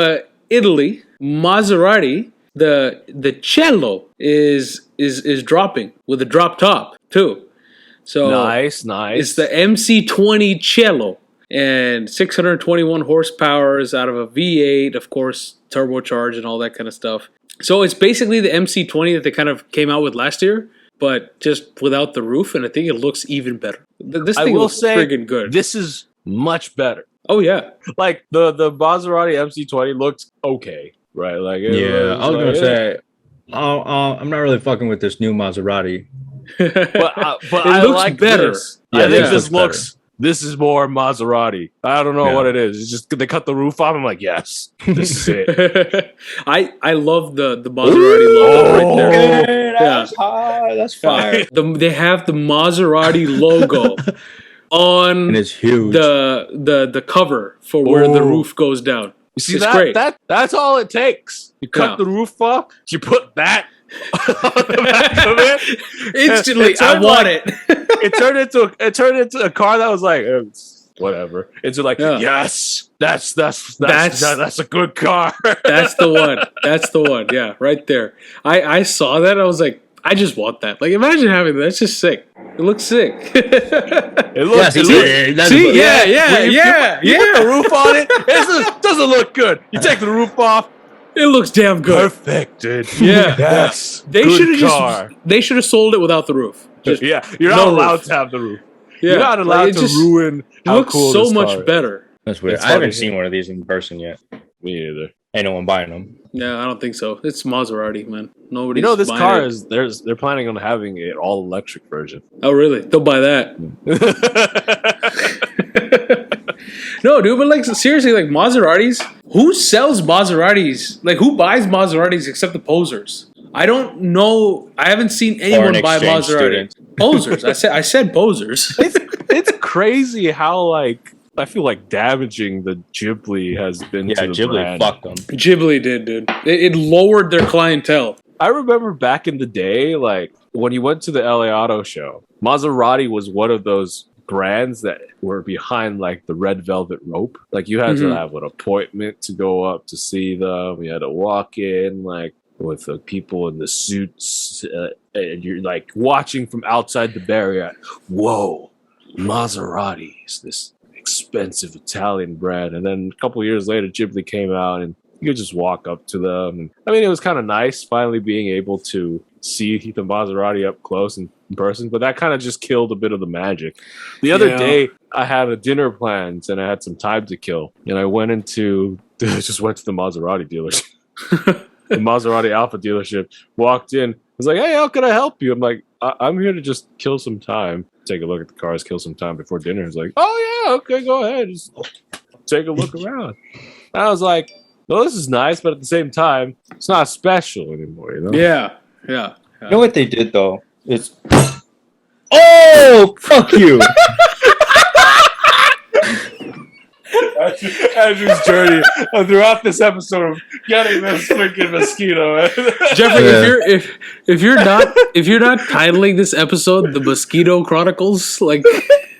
Italy. Maserati, the Cello is dropping with a drop top too. So nice. it's the MC20 Cello, and 621 horsepower is out of a V8, of course, turbocharged and all that kind of stuff. So it's basically the MC20 that they kind of came out with last year, but just without the roof, and I think it looks even better. This thing looks friggin' good. This is much better. Oh yeah, Like the Maserati MC20 looked okay, right? Like Yeah, I was gonna say, I'm not really fucking with this new Maserati. but It I looks like better. This. Yeah, I think yeah. this Looks looks. This is more Maserati. I don't know Yeah. what it is. It's just they cut the roof off. I'm like, yes, this is it. I love the Maserati logo right there. That's high. That's fire. They have the Maserati logo on And it's huge. the cover for where the roof goes down. You see It's that? great. That's all it takes. You cut Yeah. the roof off. You put that on the back of it. Instantly, I want it. It turned into a car that was like whatever. It's like yes, that's a good car. That's the one. That's the one. Yeah, right there. I saw that. I was like, I just want that. Like, imagine having that. It's just sick. It looks sick. It looks. Yeah, You put the roof on it. It doesn't look good. You take the roof off. It looks damn good. Perfect, dude. Yeah. Yes. They Good should car. have they should have sold it without the roof. Just, Yeah, you're not no allowed roof. to have the roof. Yeah. You're not allowed it to just ruin how looks cool so this much car is. better. That's weird. It's I haven't funny. seen one of these in person yet. Me neither. Ain't no one buying them. No, I don't think so. It's Maserati, man. Nobody's You know, this buying car it. they're planning on having an all electric version. Oh, really? They'll buy that. No, dude, but like seriously, like Maseratis. Who sells Maseratis? Like, who buys Maseratis except the posers? I don't know. I haven't seen anyone Foreign buy exchange Maserati. students. Posers. I said posers. It's crazy how like I feel like damaging the Ghibli has been Yeah, to the Ghibli brand. fucked them. Ghibli did, dude. It lowered their clientele. I remember back in the day, like when you went to the LA Auto Show, Maserati was one of those brands that were behind like the red velvet rope. Like you had to have an appointment to go up to see them. You had to walk in like with the people in the suits, and you're like watching from outside the barrier. Whoa, Maserati is this expensive Italian brand. And then a couple of years later, Ghibli came out, and you could just walk up to them. And I mean, it was kind of nice finally being able to see the Maserati up close and in person, but that kind of just killed a bit of the magic. The other day, I had a dinner plans and I had some time to kill, and I just went to the Maserati dealership. The Maserati Alpha dealership, walked in, was like, "Hey, how can I help you?" I'm like, I'm here to just kill some time, take a look at the cars, kill some time before dinner. He's like, "Oh yeah, okay, go ahead, just take a look around." And I was like, "Well, this is nice, but at the same time, it's not special anymore, you know?" Yeah. You know what they did though? It's oh fuck you. Andrew's journey throughout this episode of getting this freaking mosquito. Jeffrey, if you're not titling this episode the Mosquito Chronicles, like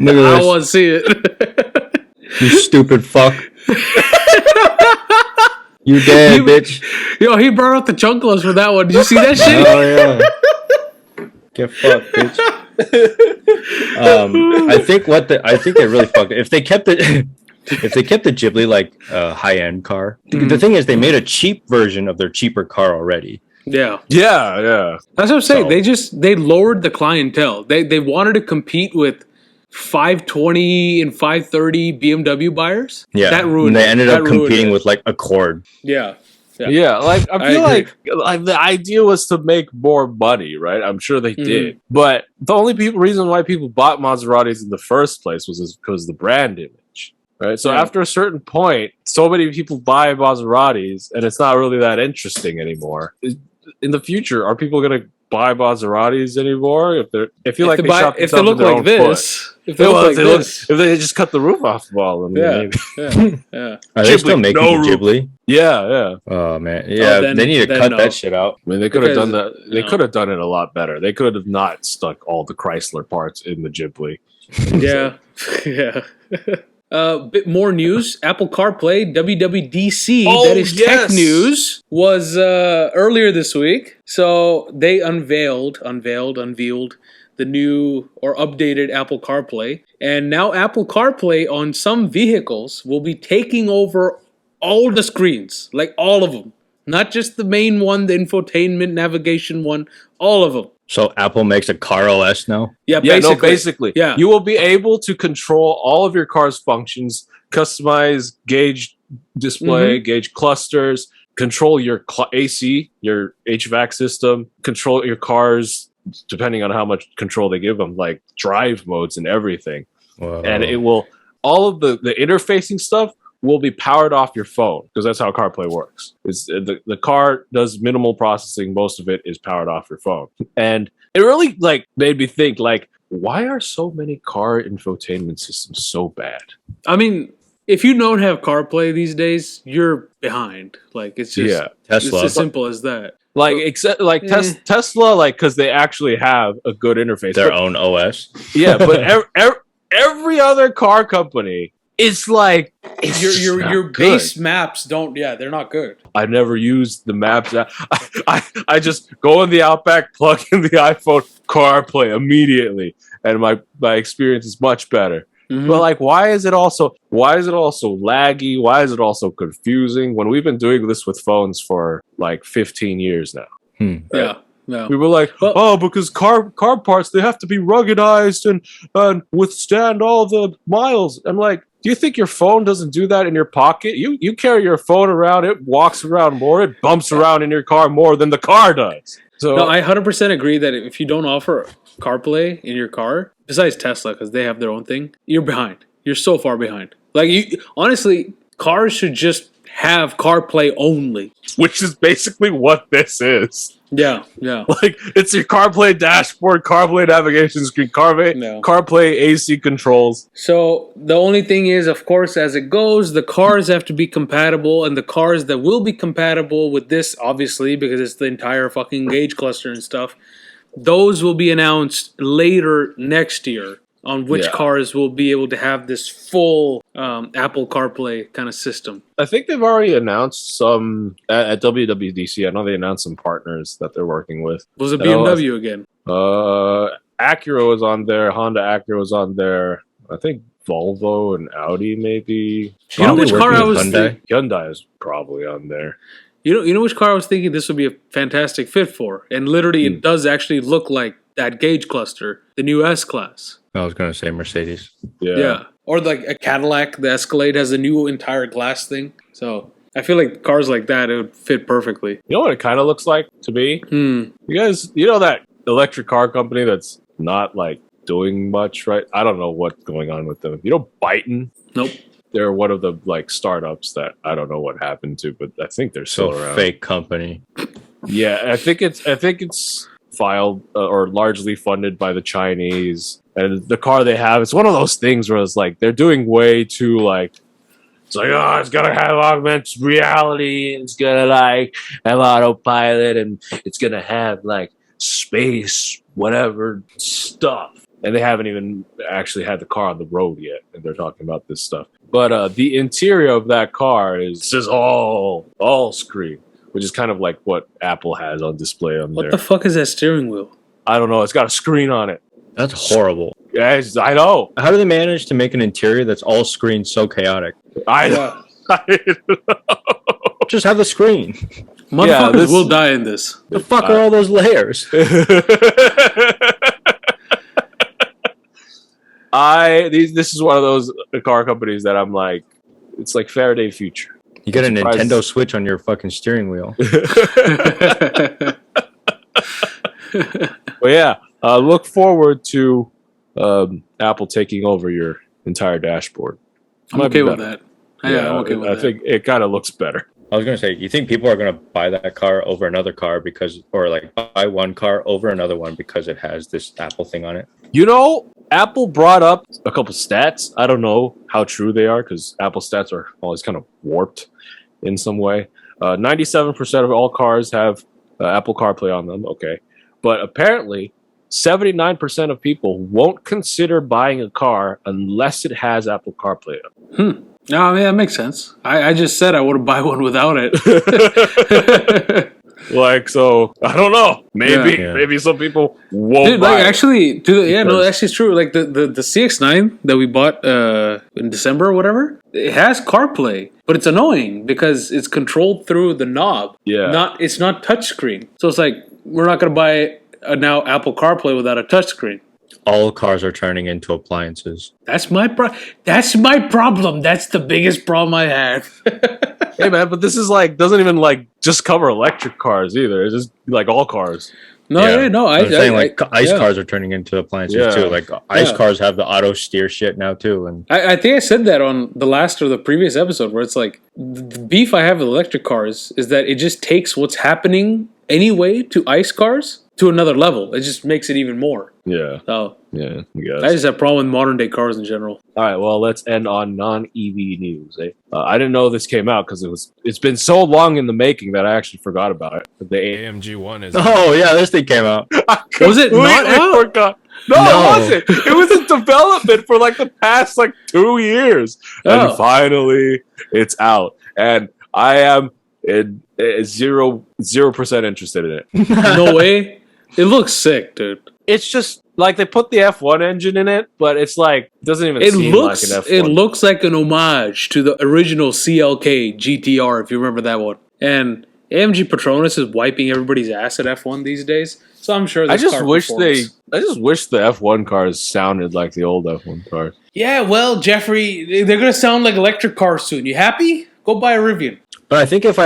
Look at I this. want to see it. You stupid fuck. You dead, bitch. Yo, he brought out the chunkless for that one. Did you see that shit? Oh yeah. Get fucked, bitch. I think they really fucked it. If they kept the Ghibli like high end car, the thing is they made a cheap version of their cheaper car already. Yeah. Yeah. That's what I'm saying. So- They lowered the clientele. They wanted to compete with 520 and 530 BMW buyers. Yeah, That ruined and they it. ended That up ruined competing it. with like Accord. Yeah. Yeah, like I I feel agree. like the idea was to make more money, right? I'm sure they did, but the only reason why people bought Maseratis in the first place was because of the brand image, right? So Yeah. after a certain point, so many people buy Maseratis, and it's not really that interesting anymore. In the future, are people going to buy Maseratis anymore? If you like, If they they, shot if they themselves look in their like own foot. this, if they look Well, like this, if they just cut the roof off of all of them, yeah, maybe. yeah. Are they Ghibli, still making no the roof. Ghibli? Yeah. Oh man, yeah. then- they need to then cut no. that shit out. I mean, they could have Because, done that. They you know. could have done it a lot better. They could have not stuck all the Chrysler parts in the Ghibli. Yeah, yeah. Bit more news. Apple CarPlay, WWDC, Oh, that is yes. tech news, was earlier this week. So they unveiled the new or updated Apple CarPlay. And now Apple CarPlay on some vehicles will be taking over all the screens, like all of them. Not just the main one, the infotainment navigation one, all of them. So Apple makes a car OS now. Yeah, Yeah, basically. no, basically. Yeah. You will be able to control all of your car's functions, customize gauge display, gauge clusters, control your AC, your HVAC system, control your cars depending on how much control they give them, like drive modes and everything. Whoa. And it will, all of the interfacing stuff will be powered off your phone because that's how CarPlay works. It's the car does minimal processing. Most of it is powered off your phone. And it really like made me think like, why are so many car infotainment systems so bad? I mean, if you don't have CarPlay these days, you're behind. Like it's just Tesla. It's as simple as that. Like except like Tesla, like because they actually have a good interface, Their own OS. Yeah, but every other car company, it's like Your base maps don't. Yeah, they're not good. I never used the maps. I just go in the Outback, plug in the iPhone, CarPlay immediately, and my experience is much better. Mm-hmm. But like, why is it also laggy? Why is it also confusing when we've been doing this with phones for like 15 years now? Right? Yeah. No. We were like, because car parts, they have to be ruggedized and withstand all the miles. I'm like, do you think your phone doesn't do that in your pocket? You carry your phone around, it walks around more, it bumps around in your car more than the car does. So no, I 100% agree that if you don't offer CarPlay in your car, besides Tesla, because they have their own thing, you're behind. You're so far behind. Like, honestly, cars should just have CarPlay only. Which is basically what this is. Yeah. Like, it's your CarPlay dashboard, CarPlay navigation screen, CarPlay AC controls. So, the only thing is, of course, as it goes, the cars have to be compatible, and the cars that will be compatible with this, obviously, because it's the entire fucking gauge cluster and stuff, those will be announced later next year on which cars will be able to have this full Apple CarPlay kind of system. I think they've already announced some at WWDC. I know they announced some partners that they're working with. Was it BMW again? Acura was on there. Honda Acura was on there. I think Volvo and Audi maybe. You know which car I was thinking? Hyundai is probably on there. You know which car I was thinking this would be a fantastic fit for? And literally it does actually look like that gauge cluster, the new S-Class. I was going to say Mercedes. Yeah. Or like a Cadillac, the Escalade has a new entire glass thing. So I feel like cars like that, it would fit perfectly. You know what it kind of looks like to me? You guys, you know that electric car company that's not like doing much, right? I don't know what's going on with them. You know Byton? Nope. They're one of the like startups that I don't know what happened to, but I think they're still around. Fake company. Yeah, I think it's filed or largely funded by the Chinese. And the car they have, it's one of those things where it's like they're doing way too like, it's like, oh, it's gonna have augmented reality, it's gonna like have autopilot, and it's gonna have like space, whatever stuff. And they haven't even actually had the car on the road yet, and they're talking about this stuff. But the interior of that car says all screen, which is kind of like what Apple has on display on there. What the fuck is that steering wheel? I don't know. It's got a screen on it. That's horrible. Yes, I know. How do they manage to make an interior that's all screen so chaotic? I know. Just have the screen. Motherfuckers will die in this. The fuck are all those layers? This is one of those car companies that I'm like, it's like Faraday Future. You get a Nintendo Switch on your fucking steering wheel. But yeah, look forward to Apple taking over your entire dashboard. I'm okay with that. Yeah, I'm okay with that. I think it kind of looks better. I was going to say, you think people are going to buy that car over another car or like buy one car over another one because it has this Apple thing on it? You know, Apple brought up a couple stats. I don't know how true they are because Apple stats are always kind of warped in some way. 97% of all cars have Apple CarPlay on them. Okay. But apparently, 79% of people won't consider buying a car unless it has Apple CarPlay on it. No, I mean, that makes sense. I just said I wouldn't buy one without it. Like, so, I don't know. Maybe some people won't buy it. Actually, actually it's true. Like, the CX-9 that we bought in December or whatever, it has CarPlay, but it's annoying because it's controlled through the knob. Yeah. It's not touchscreen. So it's like, we're not going to buy now Apple CarPlay without a touchscreen. All cars are turning into appliances. That's my problem. That's the biggest problem I have. Hey man, but this is like doesn't even like just cover electric cars either. It's just like all cars. I'm saying like ice yeah. cars are turning into appliances Yeah. too. Like ice cars have the auto steer shit now too, and I think I said that on the last or the previous episode where it's like the beef I have with electric cars is that it just takes what's happening anyway to ice cars to another level. It just makes it even more. Yeah. So Yeah. I guess. I just have a problem with modern day cars in general. All right, well, let's end on non-EV news. I didn't know this came out because it's been so long in the making that I actually forgot about it. The AMG one is. oh yeah, this thing came out. Was it not out? Forgot. No, it wasn't. It was in development for like the past 2 years, Oh. and finally it's out. And I am 0% interested in it. No way. It looks sick, dude. It's just like they put the F1 engine in it, but it's like doesn't even It seem looks like an F1. it looks like an homage to the original CLK GTR, if you remember that one. And AMG Petronas is wiping everybody's ass at F1 these days, so I'm sure. I This just car wish performs. the F1 cars sounded like the old F1 cars. Yeah, well, Jeffrey, they're gonna sound like electric cars soon. You happy? Go buy a Rivian. But I think if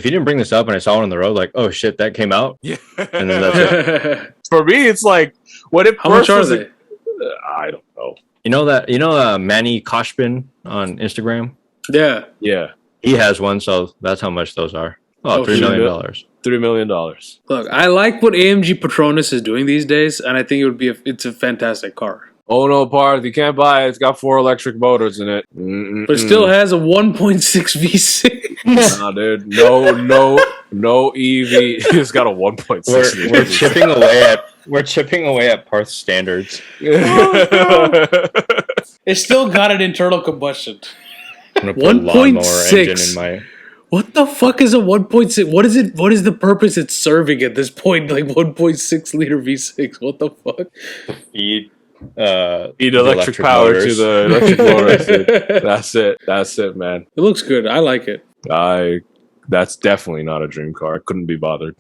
you didn't bring this up and I saw it on the road, like, oh shit, that came out, Yeah. and then that's it. For me, it's like what it How much are was they? I don't know. You know Manny Koshpin on Instagram? Yeah. Yeah, He has one, so that's how much those are. Oh, Oh, $3 million. $3 million. Look, I like what AMG Petronas is doing these days, and I think it's a fantastic car. Oh no, Parth, you can't buy it. It's got 4 electric motors in it. Mm-mm-mm. But it still has a 1.6 V6. Nah, dude. No EV. It's got a 1.6. We're chipping away at Parth's standards. It still got an internal combustion. I'm gonna put a lawnmower 1.6. engine in my. What the fuck is a 1.6? What is it? What is the purpose it's serving at this point? Like 1.6 liter V6. What the fuck? Feed Need electric power motors. to the electric motors. Dude. That's it, man. It looks good. I like it. That's definitely not a dream car. I couldn't be bothered.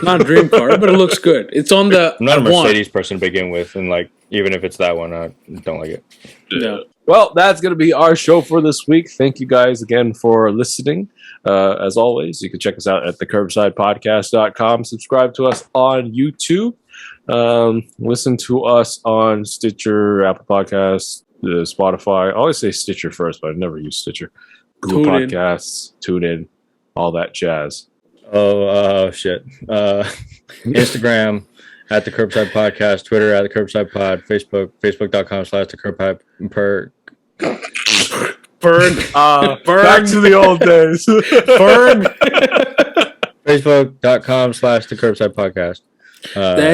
Not a dream car, but it looks good. It's on the. I'm not a I want. Mercedes person to begin with, and even if it's that one, I don't like it. No. Well, that's going to be our show for this week. Thank you guys again for listening. As always, you can check us out at thecurbsidepodcast.com. Subscribe to us on YouTube. Listen to us on Stitcher, Apple Podcasts, Spotify. I always say Stitcher first, but I never use Stitcher. Google TuneIn. Podcasts, TuneIn, all that jazz. Oh shit! Instagram at the Curbside Podcast, Twitter at the Curbside Pod, Facebook.com/the Curbside Berg. Back to the old days. Berg. Facebook.com/the Curbside Podcast.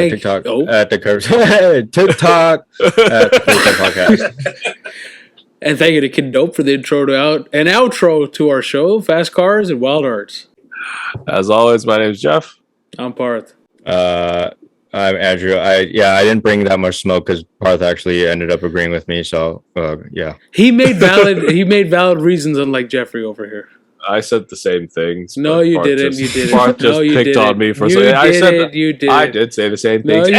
TikTok at the Curbside. TikTok at the Curbside Podcast. And thank you to Kid Dope for the intro to and outro to our show, Fast Cars and Wild Hearts. As always, my name is Jeff. I'm Parth. I'm Andrew. I didn't bring that much smoke because Parth actually ended up agreeing with me. So yeah. He made valid reasons, unlike Jeffrey over here. I said the same things. No, but you Parth didn't. just- You didn't. Parth just No, you picked didn't. on me for You saying. I said didn't. You didn't. I did say the same No, things. you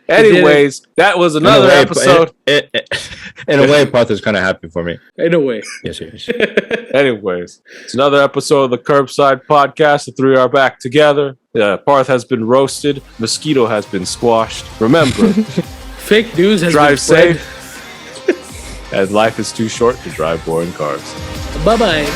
Anyways, that was another episode. In a way, Parth is kind of happy for me. In a way. Yes, yes. Anyways, it's another episode of the Curbside Podcast. The three are back together. Parth has been roasted. Mosquito has been squashed. Remember, Fake news has been drive spread. safe. And life is too short to drive boring cars. Bye-bye.